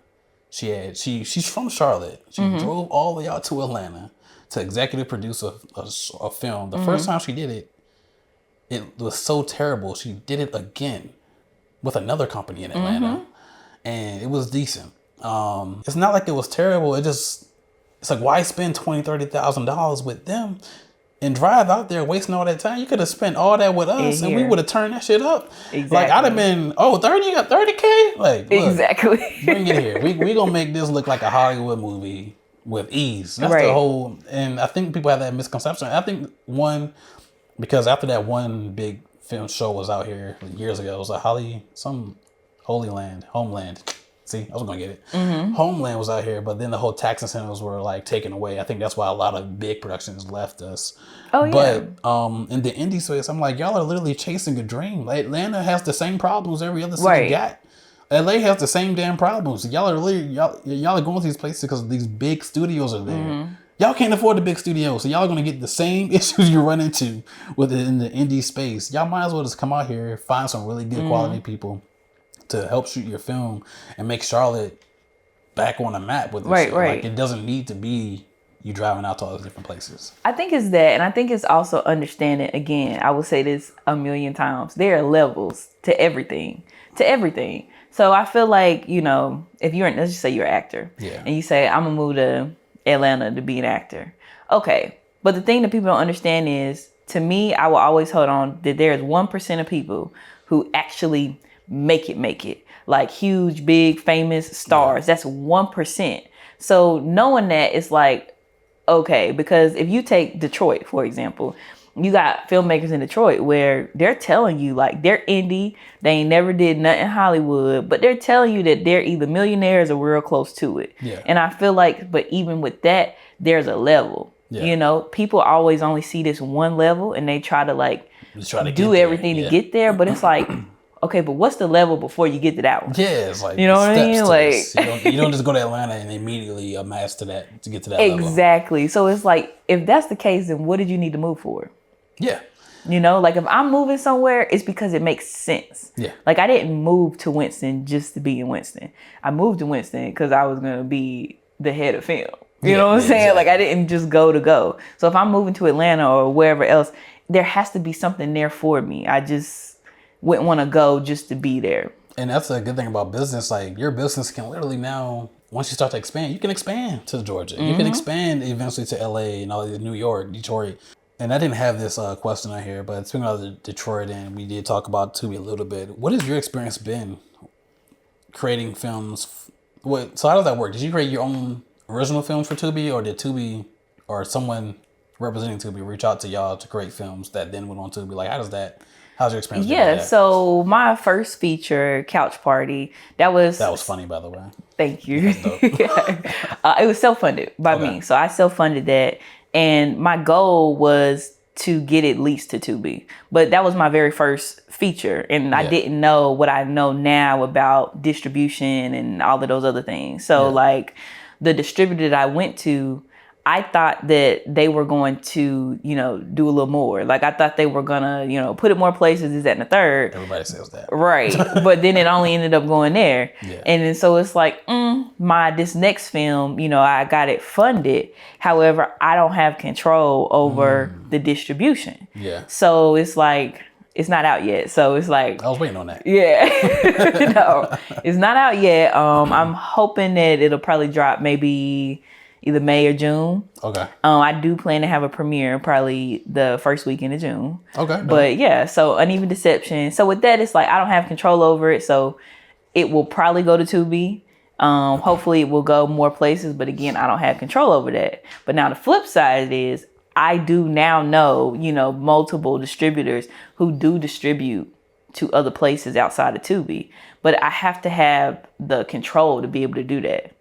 She's from Charlotte. She drove all the way out to Atlanta to executive produce a film. The first time she did it, it was so terrible. She did it again with another company in Atlanta, and it was decent. It's not like it was terrible. It's like, why spend $20,000-$30,000 with them and drive out there wasting all that time. You could have spent all that with us and we would have turned that shit up. Exactly. Like, I'd have been, 30, you got 30K? Like, look, exactly. bring it here. We going to make this look like a Hollywood movie with ease. That's the whole, and I think people have that misconception. I think because after that one big film show was out here years ago, it was a Homeland. See, I was going to get it. Mm-hmm. Homeland was out here, but then the whole tax incentives were like taken away. I think that's why a lot of big productions left us. Oh, yeah. But in the indie space, I'm like, y'all are literally chasing a dream. Like, Atlanta has the same problems every other city got. LA has the same damn problems. Y'all are going to these places because these big studios are there. Mm-hmm. Y'all can't afford the big studios, so y'all are going to get the same issues you run into in the indie space. Y'all might as well just come out here, find some really good quality people to help shoot your film and make Charlotte back on the map with this shit. Like, it doesn't need to be you driving out to all those different places. I think it's that, and I think it's also understanding, again, I will say this a million times, there are levels to everything. So I feel like, if let's just say you're an actor, and you say, I'm going to move to Atlanta to be an actor. Okay, but the thing that people don't understand is, to me, I will always hold on that there is 1% of people who actually make it like huge, big, famous stars. That's 1%. So knowing that, it's like, okay, because if you take Detroit, for example, you got filmmakers in Detroit where they're telling you, like, they're indie, they ain't never did nothing in Hollywood, but they're telling you that they're either millionaires or real close to it. And I feel like, but even with that, there's a level. People always only see this one level and they try to do everything to get there, but it's like, okay, but what's the level before you get to that one? Yeah, it's like, you know what I mean? Like, you don't just go to Atlanta and immediately amass to get to that level. Exactly. So it's like, if that's the case, then what did you need to move for? Yeah. Like, if I'm moving somewhere, it's because it makes sense. Yeah. Like, I didn't move to Winston just to be in Winston. I moved to Winston because I was going to be the head of film. You know what I'm saying? Exactly. Like, I didn't just go to go. So if I'm moving to Atlanta or wherever else, there has to be something there for me. I just wouldn't want to go just to be there. And that's a good thing about business. Like, your business can literally now, once you start to expand, you can expand to Georgia. You can expand eventually to LA and all New York, Detroit. And I didn't have this question on here, but speaking of Detroit, and we did talk about Tubi a little bit. What has your experience been creating films? So how does that work? Did you create your own original films for Tubi, or did Tubi or someone representing Tubi reach out to y'all to create films that then went on Tubi? Like, how's your experience? Yeah, so my first feature, Couch Party, that was funny, by the way. Thank you. It was self-funded by me, so I self-funded that, and my goal was to get at least to Tubi, but that was my very first feature, and I didn't know what I know now about distribution and all of those other things. So like, the distributor that I went to, I thought that they were going to, do a little more. Like, I thought they were gonna, put it more places, this, that, and the third. Everybody says that. Right. But then it only ended up going there. Yeah. And then so it's like, this next film, I got it funded. However, I don't have control over the distribution. Yeah. So it's like, it's not out yet. So it's like, I was waiting on that. Yeah. No, it's not out yet. I'm hoping that it'll probably drop maybe either May or June. Okay. I do plan to have a premiere probably the first weekend of June. Okay. But yeah, so Uneven Deception. So with that, it's like, I don't have control over it. So it will probably go to Tubi. Hopefully it will go more places. But again, I don't have control over that. But now the flip side is, I do now know, multiple distributors who do distribute to other places outside of Tubi. But I have to have the control to be able to do that.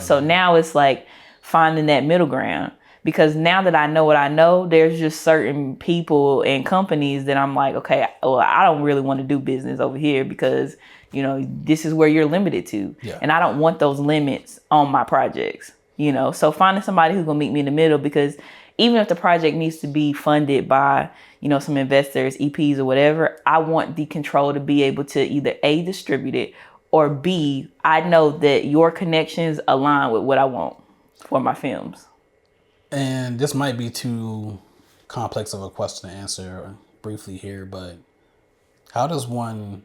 So now it's like finding that middle ground, because now that I know what I know, there's just certain people and companies that I'm like, okay, well, I don't really want to do business over here because, this is where you're limited to. Yeah. And I don't want those limits on my projects, So finding somebody who's going to meet me in the middle, because even if the project needs to be funded by, some investors, EPs or whatever, I want the control to be able to either A, distribute it, or B, I know that your connections align with what I want for my films. And this might be too complex of a question to answer briefly here, but how does one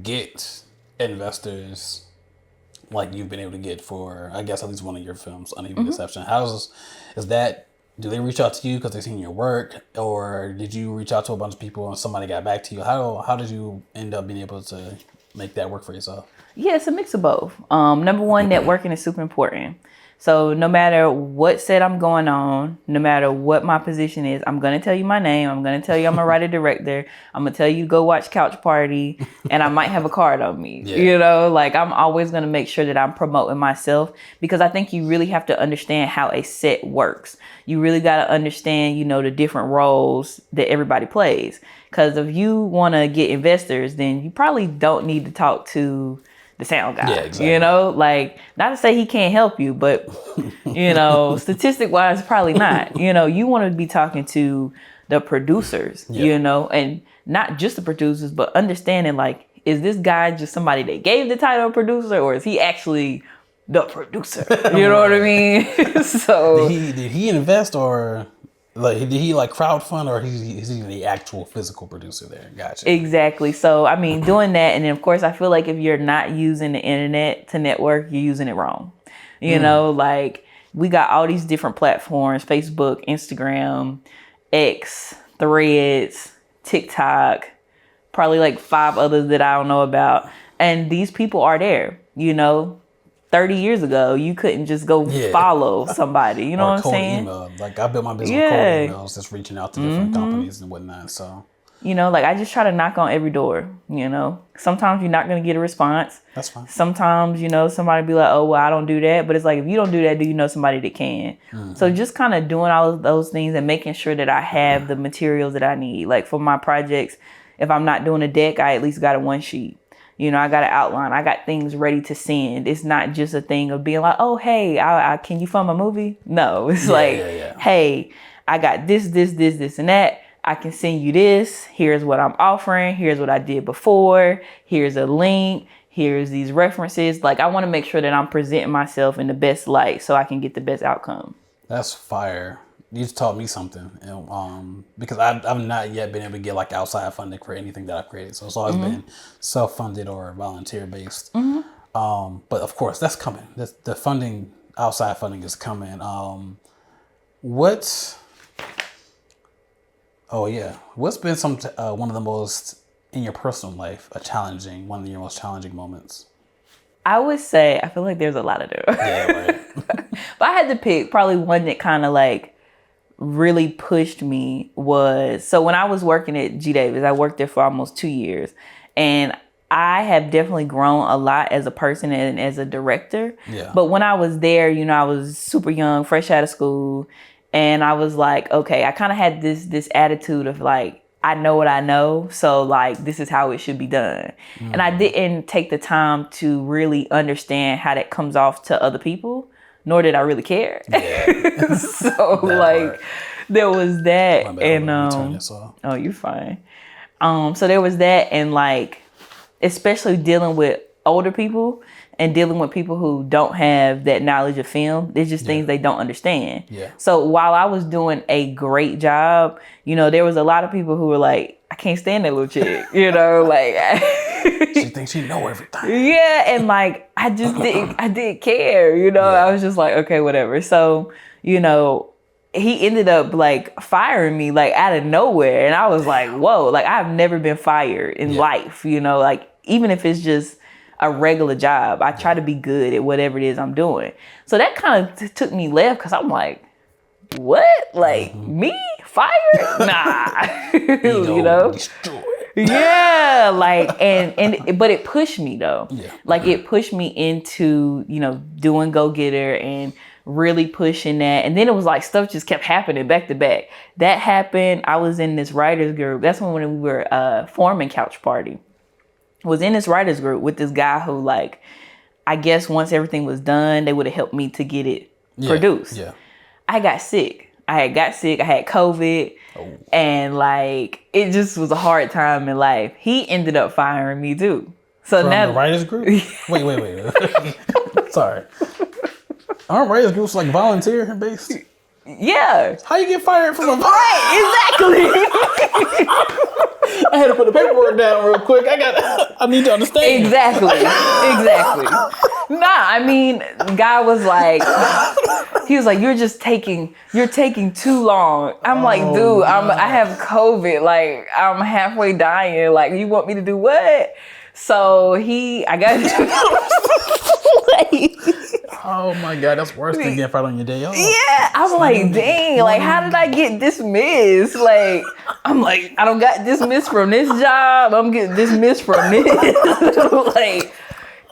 get investors like you've been able to get for, I guess, at least one of your films, Uneven Deception? Is that do they reach out to you because they've seen your work, or did you reach out to a bunch of people and somebody got back to you? How did you end up being able to make that work for yourself? Yeah, it's a mix of both. Number one, networking is super important. So no matter what set I'm going on, no matter what my position is, I'm going to tell you my name. I'm going to tell you I'm a writer director. I'm going to tell you to go watch Couch Party, and I might have a card on me. Yeah. You know, like I'm always going to make sure that I'm promoting myself, because I think you really have to understand how a set works. You really got to understand, you know, the different roles that everybody plays. Because if you want to get investors, then you probably don't need to talk to the sound guy. Yeah, exactly. You know, like, not to say he can't help you, but, you know, statistic wise, probably not. You know, you want to be talking to the producers, you know, and not just the producers, but understanding, like, is this guy just somebody that gave the title of producer, or is he actually the producer? You know what I mean? So did he invest, or like did he like crowdfund, or is he the actual physical producer there? Gotcha. Exactly. So I mean, doing that, and then of course I feel like if you're not using the internet to network, you're using it wrong. You know, like we got all these different platforms: Facebook, Instagram, X, Threads, TikTok, probably like 5 others that I don't know about. And these people are there, you know. 30 years ago, you couldn't just go follow somebody. You know what I'm saying? Email. Like, I built my business with cold emails, just reaching out to different companies and whatnot. So, you know, like I just try to knock on every door. You know, sometimes you're not going to get a response. That's fine. Sometimes, you know, somebody be like, oh, well, I don't do that. But it's like, if you don't do that, do you know somebody that can? So just kind of doing all of those things and making sure that I have the materials that I need. Like for my projects, if I'm not doing a deck, I at least got a 1 sheet. You know, I got an outline. I got things ready to send. It's not just a thing of being like, oh, hey, I can you film a movie? No, it's hey, I got this, and that. I can send you this. Here's what I'm offering. Here's what I did before. Here's a link. Here's these references. Like, I want to make sure that I'm presenting myself in the best light so I can get the best outcome. That's fire. You just taught me something, because I've not yet been able to get like outside funding for anything that I've created. So it's always been self-funded or volunteer-based. But of course, that's coming. The funding, outside funding, is coming. What's been one of the most in your personal life one of your most challenging moments? I would say I feel like there's a lot of them. Yeah, right. But I had to pick probably one that kind of like really pushed me was, so when I was working at G. Davis, I worked there for almost 2 years, and I have definitely grown a lot as a person and as a director. Yeah. But when I was there, you know, I was super young, fresh out of school, and I was like, okay, I kind of had this attitude of like, I know what I know, so like this is how it should be done. And I didn't take the time to really understand how that comes off to other people, nor did I really care. Yeah. So like there was that. And oh, you're fine. So there was that, and like especially dealing with older people and dealing with people who don't have that knowledge of film. There's just things they don't understand. Yeah. So while I was doing a great job, you know, there was a lot of people who were like, I can't stand that little chick, you know, like she thinks she know everything. Yeah, and like I didn't care, you know. I was just like, okay, whatever. So, you know, he ended up like firing me like out of nowhere, and I was like, whoa, like I've never been fired in life, you know, like even if it's just a regular job, I try to be good at whatever it is I'm doing. So that kind of took me left, because I'm like, what? Like me fired? Nah. You know? Destroyed. Yeah, like and but it pushed me though. Yeah. Like it pushed me into, you know, doing Go Getter and really pushing that. And then it was like stuff just kept happening back to back. That happened. I was in this writers group. That's when we were forming Couch Party. Was in this writers group with this guy who, like, I guess once everything was done, they would have helped me to get it produced. Yeah. I got sick. I had COVID. Oh. And like it just was a hard time in life. He ended up firing me too. So from now the writers group? Wait. Sorry. Aren't writers groups like volunteer based? Yeah. How you get fired from a right? Exactly. I had to put the paperwork down real quick. I need to understand. Exactly. Nah, I mean, guy was like, he was like, you're taking too long. I'm like, dude, I have COVID. Like, I'm halfway dying. Like, you want me to do what? So I got like, oh my God, that's worse than getting fired on your day off. Yeah, I'm like, dang, like, how did I get dismissed? Like, I'm like, I don't got dismissed from this job. I'm getting dismissed from this. Like,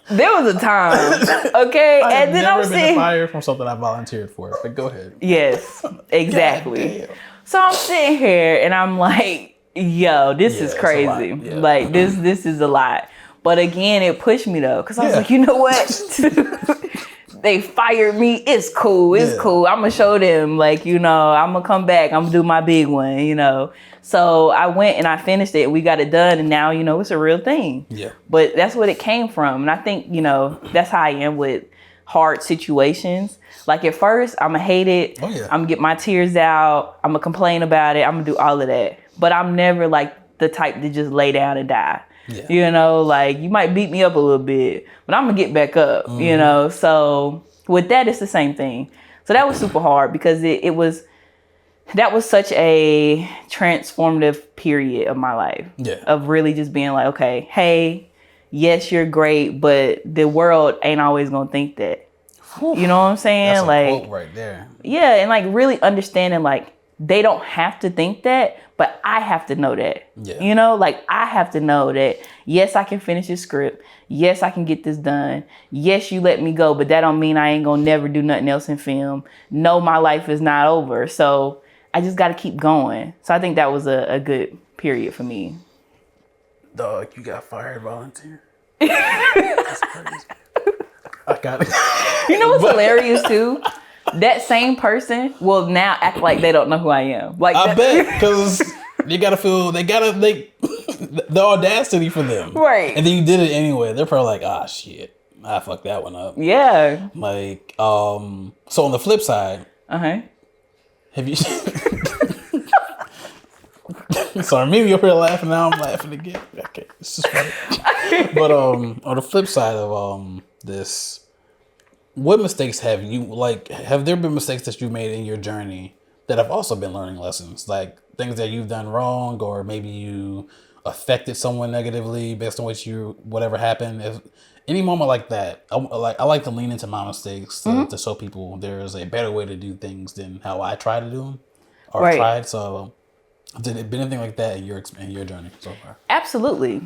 there was a time, okay? I've and then never I'm been fired from something I volunteered for, but go ahead. Yes, exactly. So I'm sitting here and I'm like, yo, this is crazy. Yeah. Like, this is a lot. But again, it pushed me though, because I was like, you know what? They fired me. It's cool. It's cool. I'm going to show them, like, you know, I'm going to come back. I'm going to do my big one, you know. So I went and I finished it. We got it done. And now, you know, it's a real thing. Yeah. But that's what it came from. And I think, you know, that's how I am with hard situations. Like at first, I'm going to hate it. Oh, yeah. I'm going to get my tears out. I'm going to complain about it. I'm going to do all of that. But I'm never like the type to just lay down and die. Yeah. You know, like you might beat me up a little bit, but I'm gonna get back up, you know? So with that, it's the same thing. So that was super hard because that was such a transformative period of my life. Yeah. Of really just being like, okay, hey, yes, you're great, but the world ain't always gonna think that. You know what I'm saying? That's a like quote right there. Yeah, and like really understanding like they don't have to think that, but I have to know that. Yeah. You know, like I have to know that, yes, I can finish this script. Yes, I can get this done. Yes, you let me go, but that don't mean I ain't gonna never do nothing else in film. No, my life is not over. So I just got to keep going. So I think that was a good period for me. Dog, you got fired volunteer. That's crazy. I got it. You know what's hilarious too? That same person will now act like they don't know who I am. Like I bet, because they the audacity for them, right? And then you did it anyway. They're probably like, "Ah, shit, I fucked that one up." Yeah. Like, so on the flip side, have you? Sorry, maybe you're here laughing now. I'm laughing again. Okay, this is funny. But on the flip side of this. What mistakes have there been mistakes that you made in your journey that have also been learning lessons? Like things that you've done wrong, or maybe you affected someone negatively based on whatever happened. If any moment like that, I like to lean into my mistakes to show people there's a better way to do things than how I try to do them or tried. So did it been anything like that in your journey so far? Absolutely.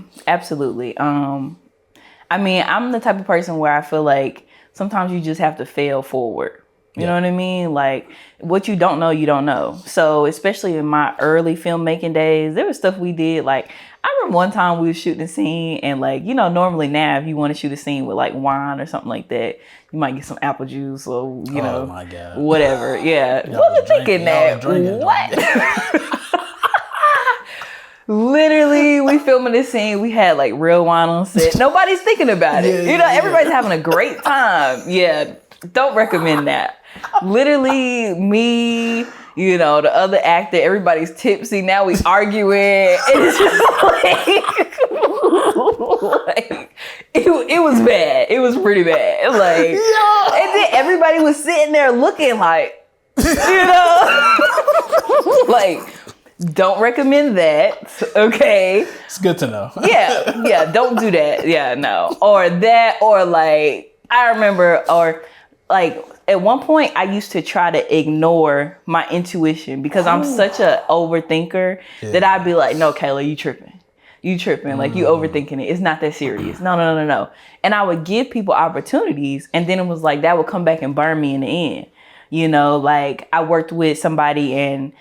I mean, I'm the type of person where I feel like sometimes you just have to fail forward. You know what I mean? Like what you don't know, you don't know. So especially in my early filmmaking days, there was stuff we did. Like I remember one time we were shooting a scene and like, you know, normally now if you want to shoot a scene with like wine or something like that, you might get some apple juice or, you know, my God. Whatever. Yeah. Wasn't thinking that. What? Literally, we filming this scene. We had like real wine on set. Nobody's thinking about it. You know, everybody's having a great time. Yeah, don't recommend that. Literally, me, you know, the other actor, everybody's tipsy. Now we arguing. It's just like it was bad. It was pretty bad. Like, and then everybody was sitting there looking like, you know, like. Don't recommend that, okay? It's good to know. Yeah, don't do that. Yeah, no. Or that, or like, I remember, or like, at one point, I used to try to ignore my intuition because I'm such a overthinker that I'd be like, no, Kayla, you tripping. Like, you overthinking it. It's not that serious. No. And I would give people opportunities, and then it was like, that would come back and burn me in the end. You know, like, I worked with somebody, and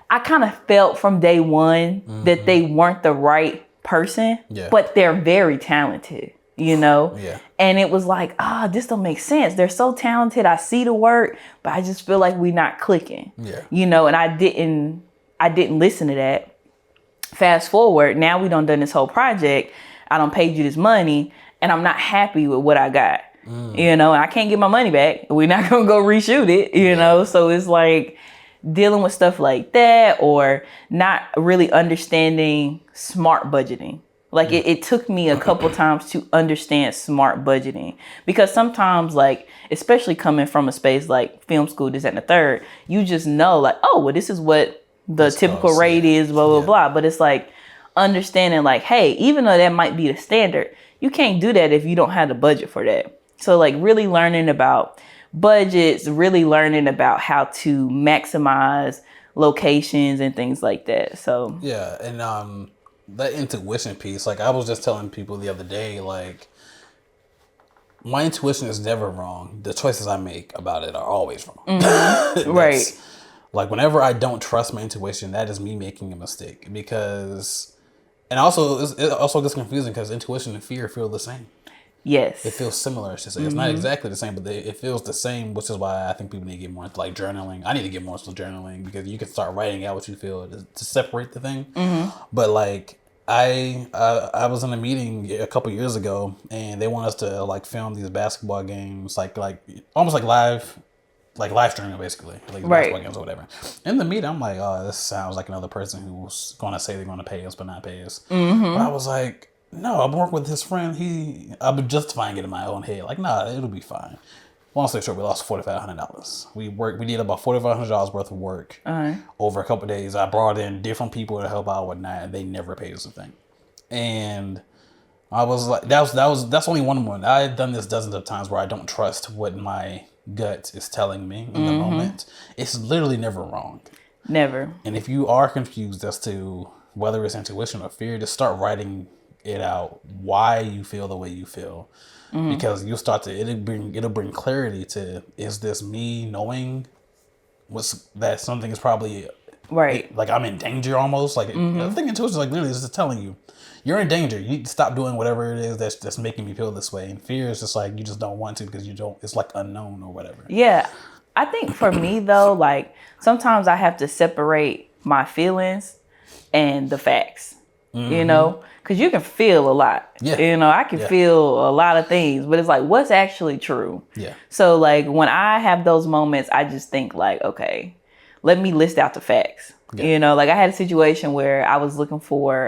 I kind of felt from day one that they weren't the right person, but they're very talented, you know? Yeah. And it was like, this don't make sense. They're so talented. I see the work, but I just feel like we're not clicking, you know? And I didn't listen to that. Fast forward, now we done this whole project. I done paid you this money and I'm not happy with what I got, you know? And I can't get my money back. We're not going to go reshoot it, you know? So it's like, dealing with stuff like that, or not really understanding smart budgeting. Like it took me a couple times to understand smart budgeting, because sometimes, like, especially coming from a space like film school, this, that, and the third, you just know, like, oh, well, this is what the typical rate is, blah, blah, blah. But it's like understanding, like, hey, even though that might be the standard, you can't do that if you don't have the budget for that. So, like, really learning about budgets, really learning about how to maximize locations and things like that. So yeah, and that intuition piece, like I was just telling people the other day, like my intuition is never wrong. The choices I make about it are always wrong. Mm-hmm. Right. Like whenever I don't trust my intuition, that is me making a mistake. Because, and also it also gets confusing because intuition and fear feel the same. Yes. It feels similar, I should say. It's not exactly the same, but it feels the same, which is why I think people need to get more into like journaling. I need to get more into journaling because you can start writing out what you feel to separate the thing. But like I was in a meeting a couple years ago, and they want us to like film these basketball games, like almost like live streaming basically, like basketball games or whatever. In the meeting, I'm like, oh, this sounds like another person who's going to say they're going to pay us but not pay us. But I was like, no, I'm working with his friend. I've been justifying it in my own head. Like, nah, it'll be fine. Long story short, we lost $4,500. We did about $4,500 worth of work over a couple of days. I brought in different people to help out and whatnot, and they never paid us a thing. And I was like, that's only one. I've done this dozens of times where I don't trust what my gut is telling me in the moment. It's literally never wrong. Never. And if you are confused as to whether it's intuition or fear, just start writing it out why you feel the way you feel, because you'll start to it'll bring clarity to, is this me knowing that something is probably right, like I'm in danger almost, like I think intuition is like literally just telling you you're in danger, you need to stop doing whatever it is that's making me feel this way. And fear is just like you just don't want to because you don't, it's like unknown or whatever. Yeah, I think for me though, like sometimes I have to separate my feelings and the facts, you know. Because you can feel a lot. Yeah. You know, I can feel a lot of things, but it's like, what's actually true? Yeah. So like when I have those moments, I just think like, okay, let me list out the facts. Yeah. You know, like I had a situation where I was looking for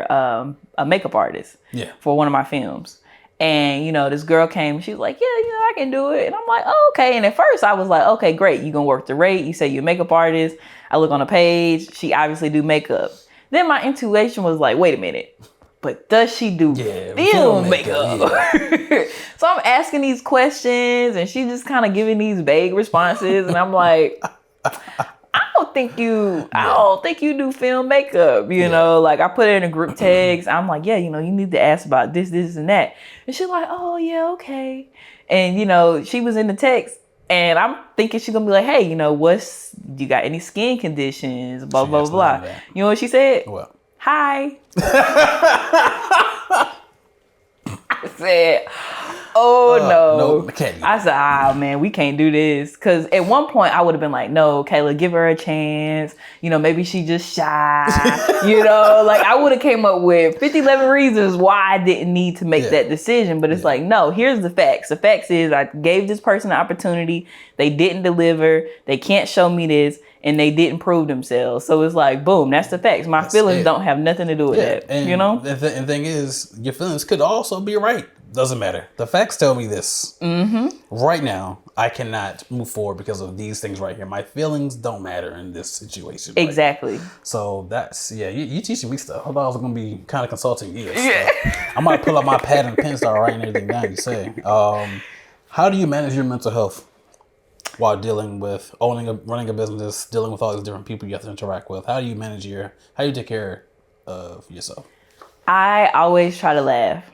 a makeup artist for one of my films. And, you know, this girl came, she was like, yeah, you know, I can do it. And I'm like, oh, okay. And at first I was like, okay, great. You're going to work the rate. You say you're a makeup artist. I look on the page. She obviously do makeup. Then my intuition was like, wait a minute. But does she do film makeup? Yeah. So I'm asking these questions and she just kind of giving these vague responses. And I'm like, I don't think you do film makeup, you know, like I put it in a group text. I'm like, yeah, you know, you need to ask about this, and that. And she's like, oh yeah, okay. And you know, she was in the text and I'm thinking she's gonna be like, hey, you know, you got any skin conditions, blah, blah, blah. You know what she said? What? Hi. I said, oh no. I said, man, we can't do this. Because at one point I would have been like, no, Kayla, give her a chance. You know, maybe she just shy. You know, like I would have came up with 11 reasons why I didn't need to make that decision. But it's like, no, here's the facts. The facts is I gave this person an opportunity. They didn't deliver. They can't show me this. And they didn't prove themselves. So it's like, boom, that's the facts. My feelings don't have nothing to do with that. And you know? The thing is, your feelings could also be right. Doesn't matter. The facts tell me this. Right now, I cannot move forward because of these things right here. My feelings don't matter in this situation. Exactly. Right? So that's, you teaching me stuff. I thought I was going to be kind of consulting you. I might pull up my pad and pen, start writing everything down you say. How do you manage your mental health while dealing with running a business, dealing with all these different people you have to interact with? How do you take care of yourself? I always try to laugh.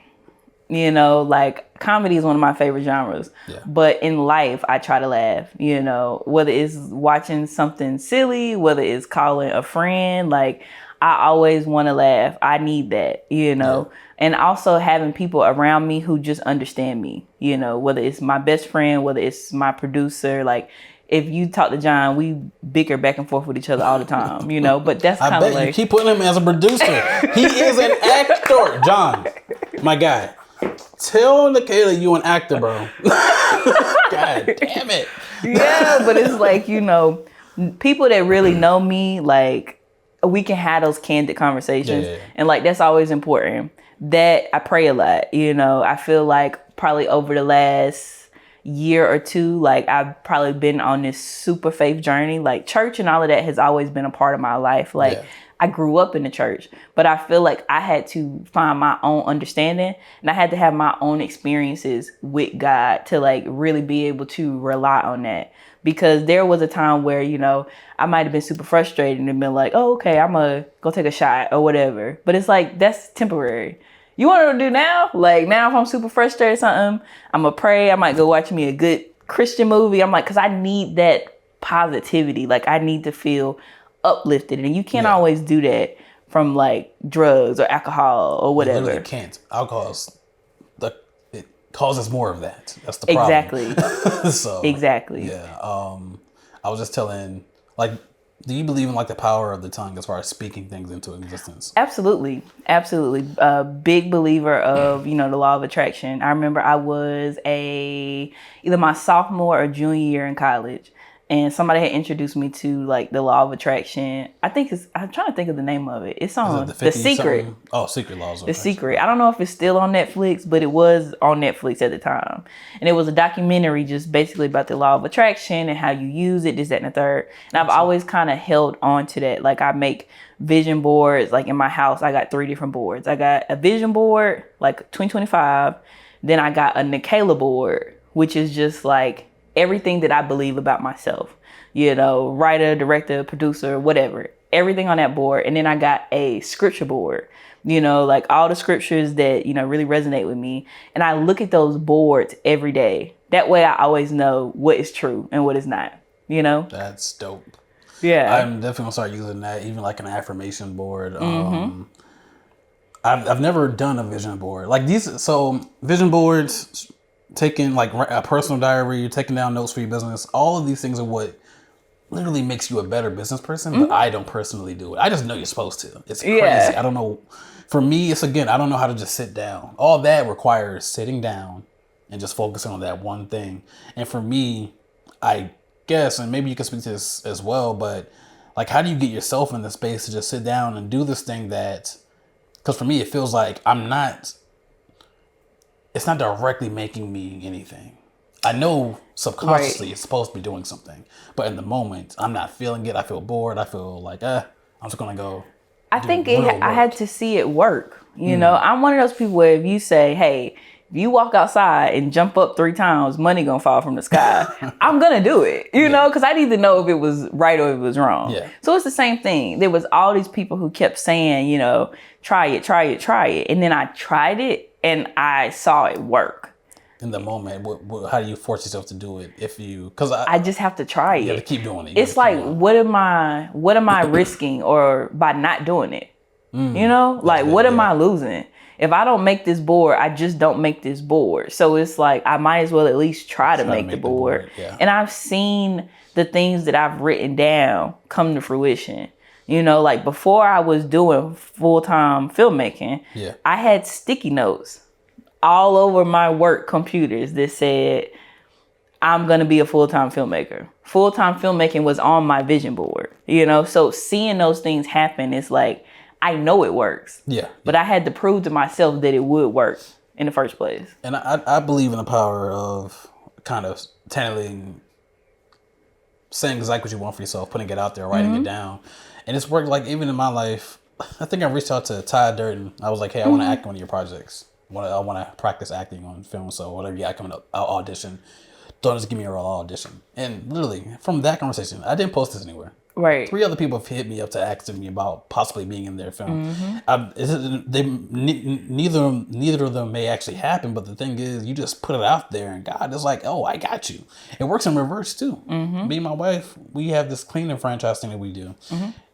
You know, like comedy is one of my favorite genres. Yeah. But in life, I try to laugh, you know, whether it's watching something silly, whether it's calling a friend, like I always want to laugh. I need that, you know. Yeah. And also having people around me who just understand me, you know, whether it's my best friend, whether it's my producer. Like if you talk to John, we bicker back and forth with each other all the time, you know, but that's kind of like. You keep putting him as a producer. He is an actor. John, my guy. Tell Nachela you an actor, bro. God damn it. Yeah, but it's like, you know, people that really know me, like, we can have those candid conversations. And like, that's always important. That I pray a lot, I feel like probably over the last year or two, like I've probably been on this super faith journey. Like church and all of that has always been a part of my life. Like I grew up in the church, but I feel like I had to find my own understanding, and I had to have my own experiences with God to like really be able to rely on that. Because there was a time where, I might have been super frustrated and been like, oh, okay, I'm going to go take a shot or whatever. But it's like, that's temporary. You want to do now? Like now if I'm super frustrated or something, I'm going to pray. I might go watch me a good Christian movie. I'm like, because I need that positivity. Like I need to feel uplifted. And you can't always do that from like drugs or alcohol or whatever. You literally can't. Alcohol causes more of that. That's the problem. Exactly. So exactly. Yeah. I was just telling, like, do you believe in like the power of the tongue as far as speaking things into existence? Absolutely. Absolutely. A big believer of, the law of attraction. I remember I was either my sophomore or junior year in college, and somebody had introduced me to like the law of attraction. I'm trying to think of the name of it. It's on The Secret. Something? Oh, Secret Laws of The Attraction. Secret. I don't know if it's still on Netflix, but it was on Netflix at the time. And it was a documentary just basically about the law of attraction and how you use it, this, that, and the third. And I've always kind of held on to that. Like I make vision boards. Like in my house, I got 3 different boards. I got a vision board, like 2025. Then I got a Nachela board, which is just like everything that I believe about myself, writer, director, producer, whatever, everything on that board. And then I got a scripture board, like all the scriptures that, really resonate with me. And I look at those boards every day. That way I always know what is true and what is not, That's dope. Yeah. I'm definitely gonna start using that, even like an affirmation board. I've never done a vision board like these. So vision boards, taking like a personal diary, taking down notes for your business, all of these things are what literally makes you a better business person. But I don't personally do it. I just know you're supposed to. It's crazy. I don't know. For me, I don't know how to just sit down. All that requires sitting down and just focusing on that one thing. And for me, I guess, and maybe you can speak to this as well, but like, how do you get yourself in the space to just sit down and do this thing that, because for me, it feels like it's not directly making me anything. I know subconsciously it's supposed to be doing something, but in the moment, I'm not feeling it. I feel bored. I feel like, I'm just going to go. I think I had to see it work. I'm one of those people where if you say, hey, if you walk outside and jump up 3 times, money going to fall from the sky. I'm going to do it, because I need to know if it was right or if it was wrong. Yeah. So it's the same thing. There was all these people who kept saying, try it, try it, try it. And then I tried it and I saw it work. In the moment, how do you force yourself to do it? Because I just have to try it. You have to keep doing it. It's like, what am I risking or by not doing it? Like what am I losing? If I don't make this board, I just don't make this board. So it's like, I might as well at least try to make the board. Yeah. And I've seen the things that I've written down come to fruition. Like before I was doing full-time filmmaking, I had sticky notes all over my work computers that said, I'm going to be a full-time filmmaker. Full-time filmmaking was on my vision board, So seeing those things happen, it's like, I know it works. Yeah. But I had to prove to myself that it would work in the first place. And I believe in the power of kind of channeling, saying exactly what you want for yourself, putting it out there, writing it down. And it's worked, like, even in my life. I think I reached out to Ty Durden. I was like, hey, I want to act in one of your projects. I want to practice acting on film. So whatever you got coming up, I'll audition. Don't just give me a role, I'll audition. And literally, from that conversation, I didn't post this anywhere. Right. 3 other people have hit me up to ask me about possibly being in their film. Neither of them may actually happen, but the thing is, you just put it out there, and God is like, "Oh, I got you." It works in reverse too. Me and my wife, we have this cleaning franchise thing that we do,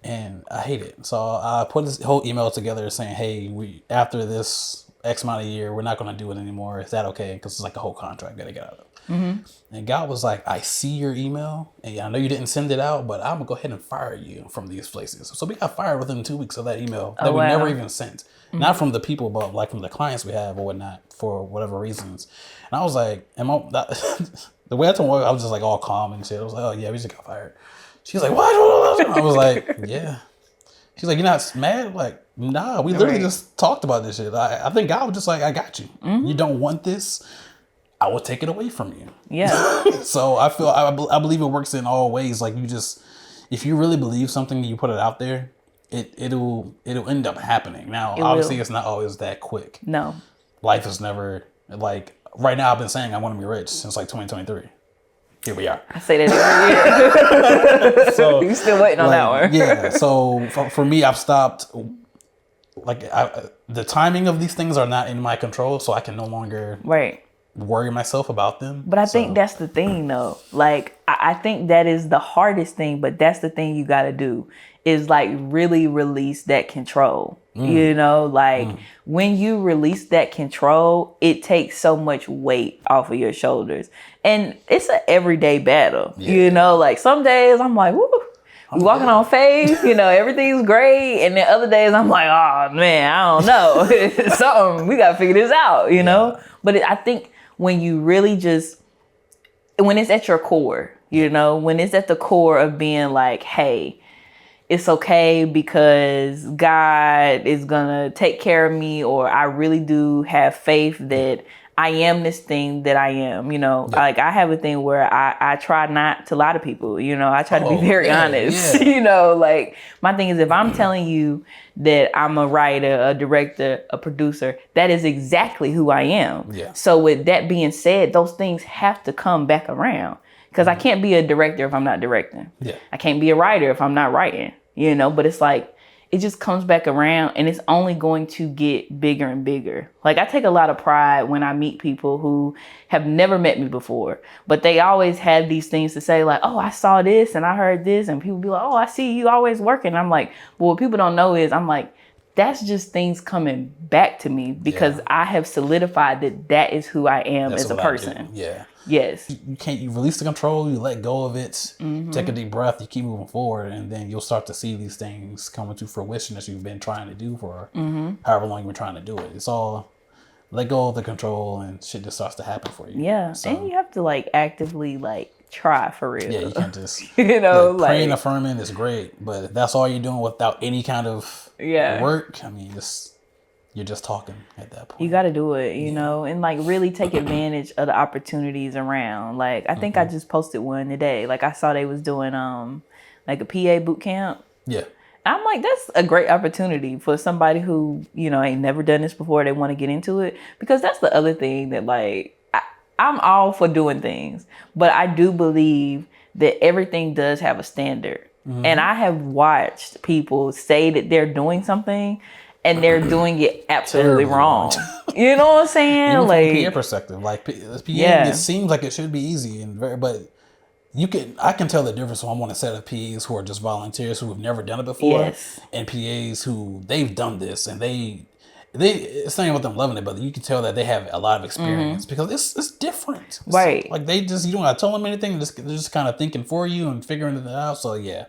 and I hate it. So I put this whole email together saying, "Hey, we after this X amount of year, we're not going to do it anymore. Is that okay?" Because it's like a whole contract that I get out of. And God was like, I see your email, and I know you didn't send it out, but I'm gonna go ahead and fire you from these places. So we got fired within 2 weeks of that email that we never even sent. Not from the people, but like from the clients we have or whatnot, for whatever reasons. And I was like, The way I told her, I was just like all calm and shit. I was like, oh yeah, we just got fired. She's like, what? I was like, yeah. She's like, you're not mad? I'm like, nah, we literally just talked about this shit. I think God was just like, I got you. Mm-hmm. You don't want this, I will take it away from you. Yeah. So I believe it works in all ways. Like, you just, if you really believe something and you put it out there, it'll end up happening. Now, obviously, it's not always that quick. No. Life is never, like, right now I've been saying I want to be rich since like 2023. Here we are. I say that every year. So you still waiting on that one. Yeah. So for me, I've stopped. Like, the timing of these things are not in my control, so I can no longer worry myself about them. But I think that's the thing, though. Like, I think that is the hardest thing, but that's the thing you got to do is like really release that control. You know, like when you release that control, it takes so much weight off of your shoulders. And it's an everyday battle. You know, like some days I'm like, woo, we walking on faith, you know, everything's great. And then other days I'm like, oh man, I don't know. Something, we got to figure this out, you know? But I think when you really just, when it's at your core, you know, when it's at the core of being like, hey, it's okay because God is gonna take care of me, or I really do have faith that I am this thing that I am, you know. Like, I have a thing where I try not to lie to people, you know. I try to be very honest, you know. Like, my thing is, if I'm telling you that I'm a writer, a director, a producer, that is exactly who I am. So with that being said, those things have to come back around, because I can't be a director if I'm not directing. I can't be a writer if I'm not writing. You know, but it's like, it just comes back around, and it's only going to get bigger and bigger. Like, I take a lot of pride when I meet people who have never met me before, but they always have these things to say, like, oh, I saw this and I heard this, and people be like, oh, I see you always working. And I'm like, well, what people don't know is, I'm like, that's just things coming back to me because I have solidified that is who I am as a person. Yes. You release the control, you let go of it, take a deep breath, you keep moving forward, and then you'll start to see these things come into fruition that you've been trying to do for however long you've been trying to do it. It's all let go of the control, and shit just starts to happen for you. Yeah. So, and you have to like actively like try for real. Yeah, you can't just you know, like praying, affirming is great, but if that's all you're doing without any kind of work, I mean, you're just talking at that point. You got to do it, you know, and like really take advantage of the opportunities around. Like, I think I just posted one today. Like, I saw they was doing like a PA boot camp. Yeah. I'm like, that's a great opportunity for somebody who, you know, ain't never done this before. They want to get into it, because that's the other thing that like, I'm all for doing things, but I do believe that everything does have a standard. And I have watched people say that they're doing something and they're doing it absolutely wrong. You know what I'm saying? Even like, from a PA perspective, like PA, it seems like it should be easy but I can tell the difference when I want a set of PAs who are just volunteers who have never done it before, and PAs who they've done this and it's not even about them loving it, but you can tell that they have a lot of experience because it's different. Like, you don't gotta tell them anything. They're just kind of thinking for you and figuring it out. So yeah.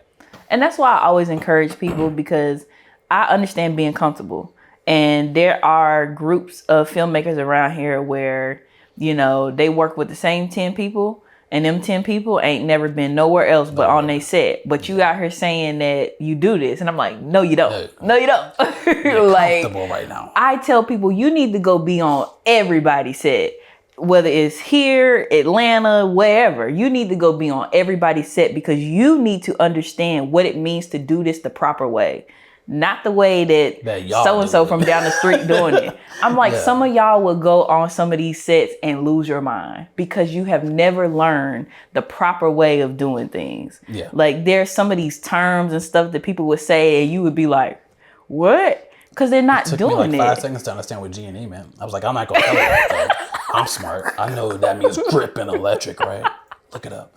And that's why I always encourage people, because I understand being comfortable. And there are groups of filmmakers around here where, you know, they work with the same 10 people, and them 10 people ain't never been nowhere else but on their set. But you out here saying that you do this. And I'm like, no, you don't. No, you don't. You're like, comfortable right now. I tell people, you need to go be on everybody's set. Whether it's here, Atlanta, wherever, you need to go be on everybody's set, because you need to understand what it means to do this the proper way. Not the way that so-and-so from down the street doing it. I'm like, some of y'all will go on some of these sets and lose your mind because you have never learned the proper way of doing things. Yeah. Like, there's some of these terms and stuff that people would say and you would be like, what? Because they're not doing it. It took me like 5 seconds to understand what G&E meant. I was like, I'm not going to tell you that. I'm smart. I know that means grip and electric, right? Look it up.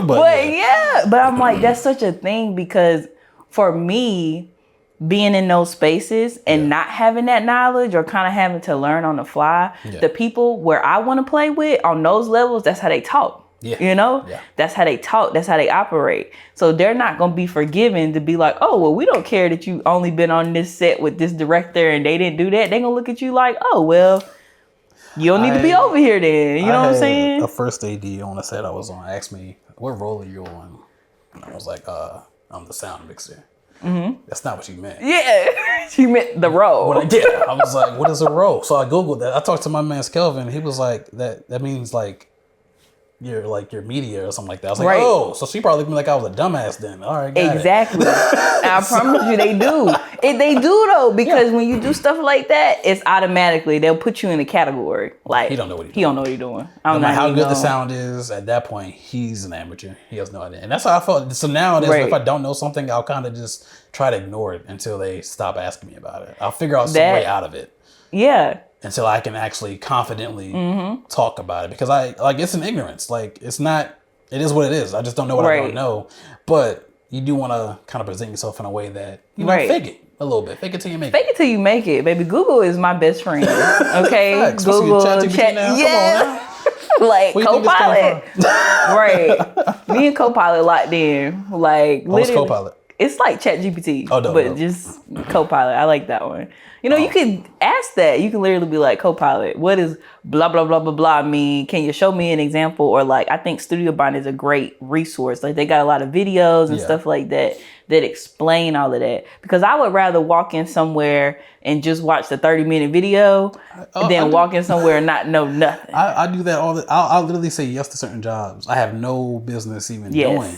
but I'm like, that's such a thing, because for me, being in those spaces and not having that knowledge, or kind of having to learn on the fly, the people where I want to play with on those levels, that's how they talk. You know, that's how they talk. That's how they operate. So they're not going to be forgiven to be like, oh, well, we don't care that you only been on this set with this director and they didn't do that. They're going to look at you like, oh, well, You don't need to be over here then. You know what I'm saying? A first AD on the set I was on asked me, what role are you on? And I was like, I'm the sound mixer. That's not what she meant. Yeah, she meant the role. But I did. I was like, what is a role? So I Googled that. I talked to my man Kelvin. He was like, that means like your media or something like that. I was like, oh, so she probably looked at me like I was a dumbass then. All right, got exactly. I promise you they do. They do though, because when you do stuff like that, it's automatically they'll put you in a category. Like he don't know what he don't know what he's doing. No matter how good the sound is, at that point he's an amateur. He has no idea, and that's how I felt. So nowadays, if I don't know something, I'll kind of just try to ignore it until they stop asking me about it. I'll figure out some way out of it. Yeah. Until I can actually confidently talk about it, because it's an ignorance. Like it is what it is. I just don't know what I don't know. But you do want to kind of present yourself in a way that you know, fake it a little bit. Fake it till you make it. Fake it till you make it, baby. Google is my best friend. Okay, Google, chat. Yeah, like Copilot. Right. Me and Copilot locked in. Like what's Copilot? It's like ChatGPT, but just Copilot. I like that one. You know, you can ask that. You can literally be like, Copilot, what does blah, blah, blah, blah, blah mean? Can you show me an example? Or like, I think Studio Bond is a great resource. Like they got a lot of videos and stuff like that explain all of that. Because I would rather walk in somewhere and just watch the 30-minute video than walk in somewhere and not know nothing. I do that I'll literally say yes to certain jobs I have no business even doing.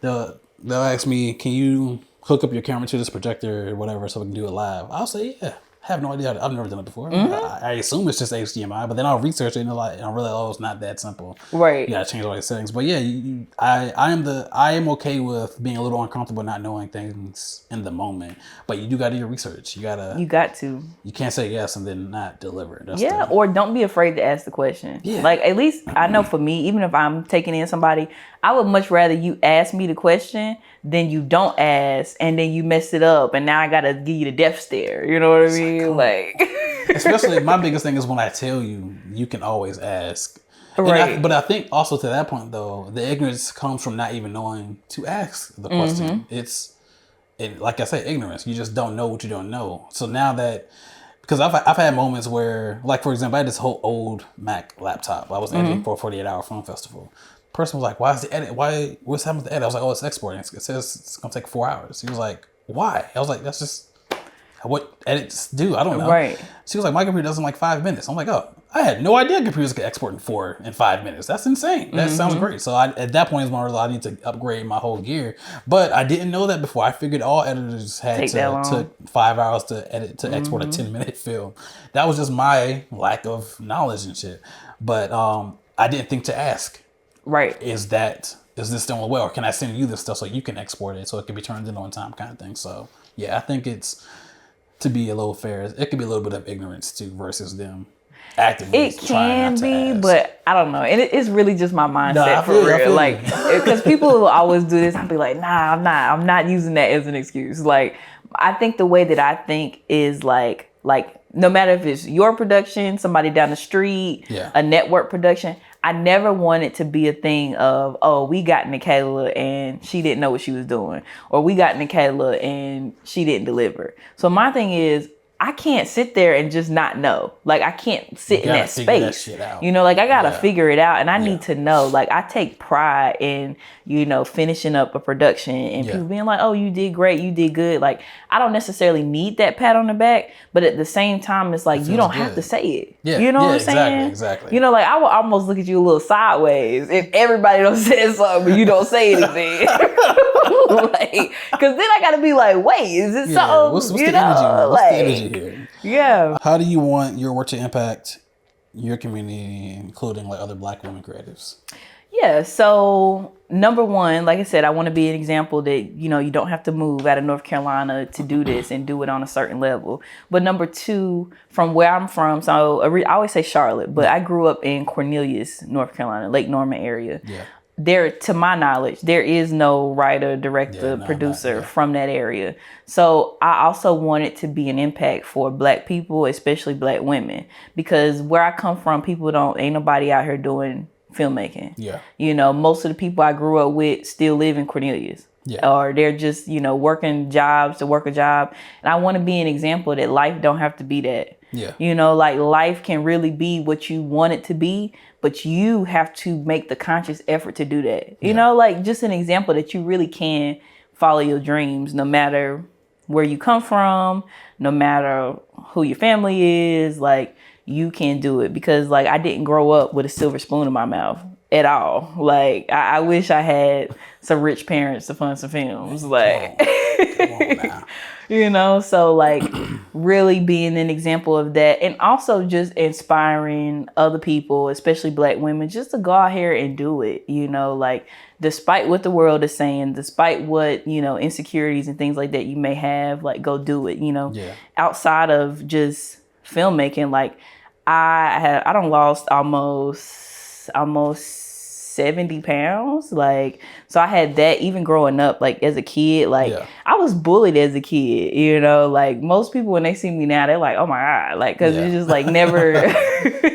They'll ask me, can you hook up your camera to this projector or whatever so we can do it live? I'll say, yeah. I have no idea. I've never done it before. I assume it's just HDMI, but then I'll research it and I'll realize, it's not that simple. Right. You gotta change all these settings. But yeah, I am okay with being a little uncomfortable not knowing things in the moment. But you do gotta do your research. You got to. You can't say yes and then not deliver. Or don't be afraid to ask the question. Yeah. Like at least I know for me, even if I'm taking in somebody, I would much rather you ask me the question than you don't ask and then you mess it up and now I gotta give you the death stare. You know what I mean? Like especially my biggest thing is when I tell you, you can always ask. Right. But I think also to that point though, the ignorance comes from not even knowing to ask the question. It's like I said, ignorance. You just don't know what you don't know. So now that, because I've had moments where, like for example, I had this whole old Mac laptop. I was editing for a 48-hour film festival. Person was like, why is the edit? What's happening with the edit? I was like, it's exporting. It says it's going to take 4 hours. He was like, why? I was like, that's just what edits do. I don't know. Right. She was like, my computer does in like 5 minutes. I'm like, I had no idea computers could export in 5 minutes. That's insane. That sounds great. So at that point is when I realized I need to upgrade my whole gear. But I didn't know that before. I figured all editors had took 5 hours to edit, to export a 10-minute film. That was just my lack of knowledge and shit. But I didn't think to ask. Right. Is this the only way, or can I send you this stuff so you can export it so it can be turned in on time kind of thing? So yeah, I think it's, to be a little fair, it could be a little bit of ignorance too versus them actively. It can be, but I don't know. And it's really just my mindset for real. Like, because people will always do this. I'll be like, nah, I'm not using that as an excuse. Like, I think the way that I think is like no matter if it's your production, somebody down the street, a network production, I never want it to be a thing of, oh, we got Nachela and she didn't know what she was doing. Or we got Nachela and she didn't deliver. So my thing is, I can't sit there and just not know. Like, I can't sit in that space. You know, like I got to figure it out and I need to know. Like, I take pride in, you know, finishing up a production and people being like, oh, you did great. You did good. Like, I don't necessarily need that pat on the back, but at the same time, it's like, you don't have to say it. Yeah. You know what I'm saying? Exactly. You know, like I will almost look at you a little sideways if everybody don't say something but you don't say anything. Like, cause then I gotta be like, wait, is it something? What's the energy? What's the energy here? Yeah. How do you want your work to impact your community, including like other Black women creatives? Yeah. So number one, like I said, I want to be an example that, you know, you don't have to move out of North Carolina to do this and do it on a certain level. But number two, from where I'm from, so I always say Charlotte, but I grew up in Cornelius, North Carolina, Lake Norman area. Yeah. There, to my knowledge, there is no writer, director, producer from that area. So I also wanted to be an impact for Black people, especially Black women, because where I come from, ain't nobody out here doing filmmaking. Yeah. You know, most of the people I grew up with still live in Cornelius. Yeah. Or they're just, you know, working jobs to work a job. And I want to be an example that life don't have to be that. Yeah. You know, like life can really be what you want it to be, but you have to make the conscious effort to do that. You know, like just an example that you really can follow your dreams no matter where you come from, no matter who your family is, like you can do it because like I didn't grow up with a silver spoon in my mouth at all. Like I wish I had some rich parents to fund some films. Like Come on now. you know, so like really being an example of that and also just inspiring other people, especially Black women, just to go out here and do it, you know, like despite what the world is saying, despite what, you know, insecurities and things like that you may have, like go do it, you know. Outside of just filmmaking, like I done lost almost 70 pounds. Like, so I had that even growing up, like as a kid, like I was bullied as a kid, you know, like most people, when they see me now, they're like, oh my God, like, cause it's just like never,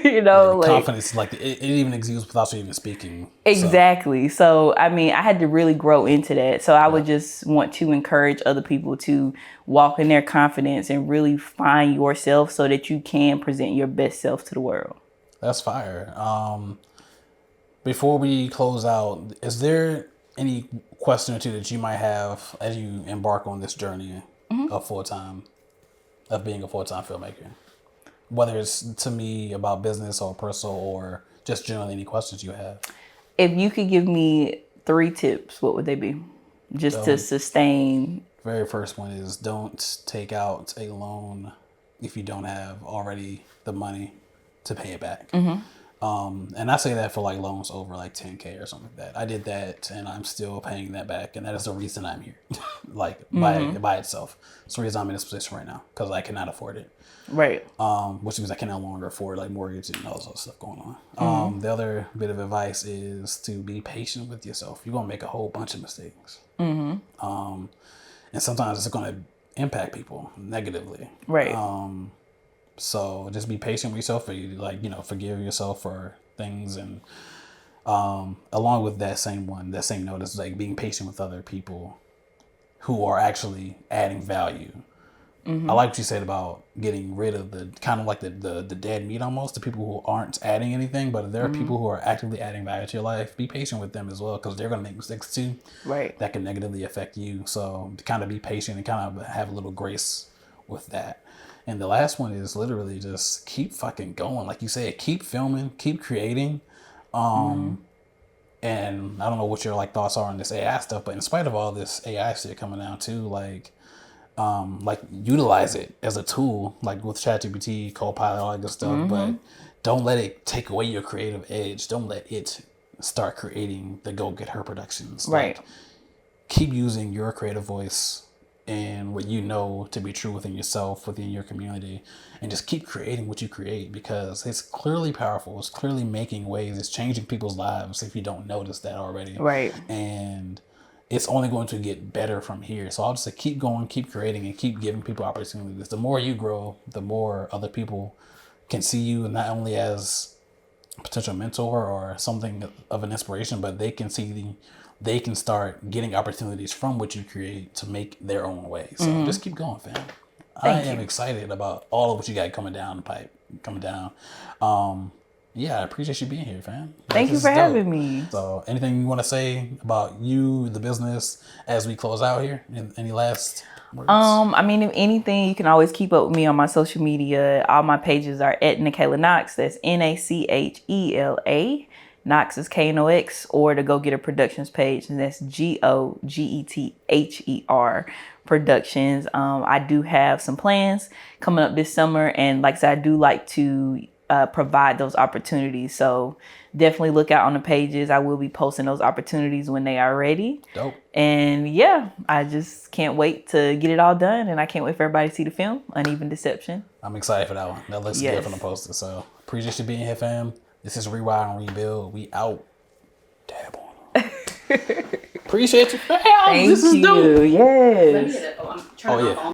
you know, like confidence, like it even exists without you even speaking. Exactly. So, I mean, I had to really grow into that. So I would just want to encourage other people to walk in their confidence and really find yourself so that you can present your best self to the world. That's fire. Before we close out, is there any question or two that you might have as you embark on this journey of being a full-time filmmaker? Whether it's to me about business or personal or just generally any questions you have. If you could give me 3 tips, what would they be? Just to sustain. Very first one is don't take out a loan if you don't have already the money to pay it back. And I say that for like loans over like 10K or something like that. I did that and I'm still paying that back. And that is the reason I'm here. Like by itself. It's the reason I'm in this position right now because I cannot afford it. Right. Which means I can no longer afford like mortgage and all this other stuff going on. The other bit of advice is to be patient with yourself. You're going to make a whole bunch of mistakes. And sometimes it's going to impact people negatively. Right. So just be patient with yourself. Like, you know, forgive yourself for things. And along with that same note is like being patient with other people who are actually adding value. I like what you said about getting rid of the kind of like the dead meat almost, the people who aren't adding anything. But if there are people who are actively adding value to your life, be patient with them as well because they're going to make mistakes too. Right. That can negatively affect you. So to kind of be patient and kind of have a little grace with that. And the last one is literally just keep fucking going. Like you said, keep filming, keep creating. And I don't know what your like thoughts are on this AI stuff, but in spite of all this AI shit coming out too, like utilize it as a tool, like with ChatGPT, Copilot, all that good stuff, but don't let it take away your creative edge. Don't let it start creating the Go Get Her productions. Right. Like, keep using your creative voice and what you know to be true within yourself, within your community, and just keep creating what you create because it's clearly powerful. It's clearly making waves. It's changing people's lives if you don't notice that already. Right. And it's only going to get better from here. So I'll just say keep going, keep creating, and keep giving people opportunities. The more you grow, the more other people can see you not only as a potential mentor or something of an inspiration, but they can see they can start getting opportunities from what you create to make their own way. So just keep going, fam. I am excited about all of what you got coming down the pipe, yeah, I appreciate you being here, fam. Thank you for having me. So anything you want to say about you, the business, as we close out here? Any last words? I mean, if anything, you can always keep up with me on my social media. All my pages are at Nachela Knox. That's Nachela. Knox is Knox, or the Go Get Her Productions page, and that's GOGETHER Productions. I do have some plans coming up this summer, and like I said, I do like to provide those opportunities. So definitely look out on the pages. I will be posting those opportunities when they are ready. Dope. And yeah, I just can't wait to get it all done, and I can't wait for everybody to see the film, Uneven Deception. I'm excited for that one. That looks good from the poster. So appreciate you being here, fam. This is Rewire and Rebuild. We out. Dab on them. Appreciate you, fam. Thank this is you. dope. Yes. Let me get it. Oh, I'm trying to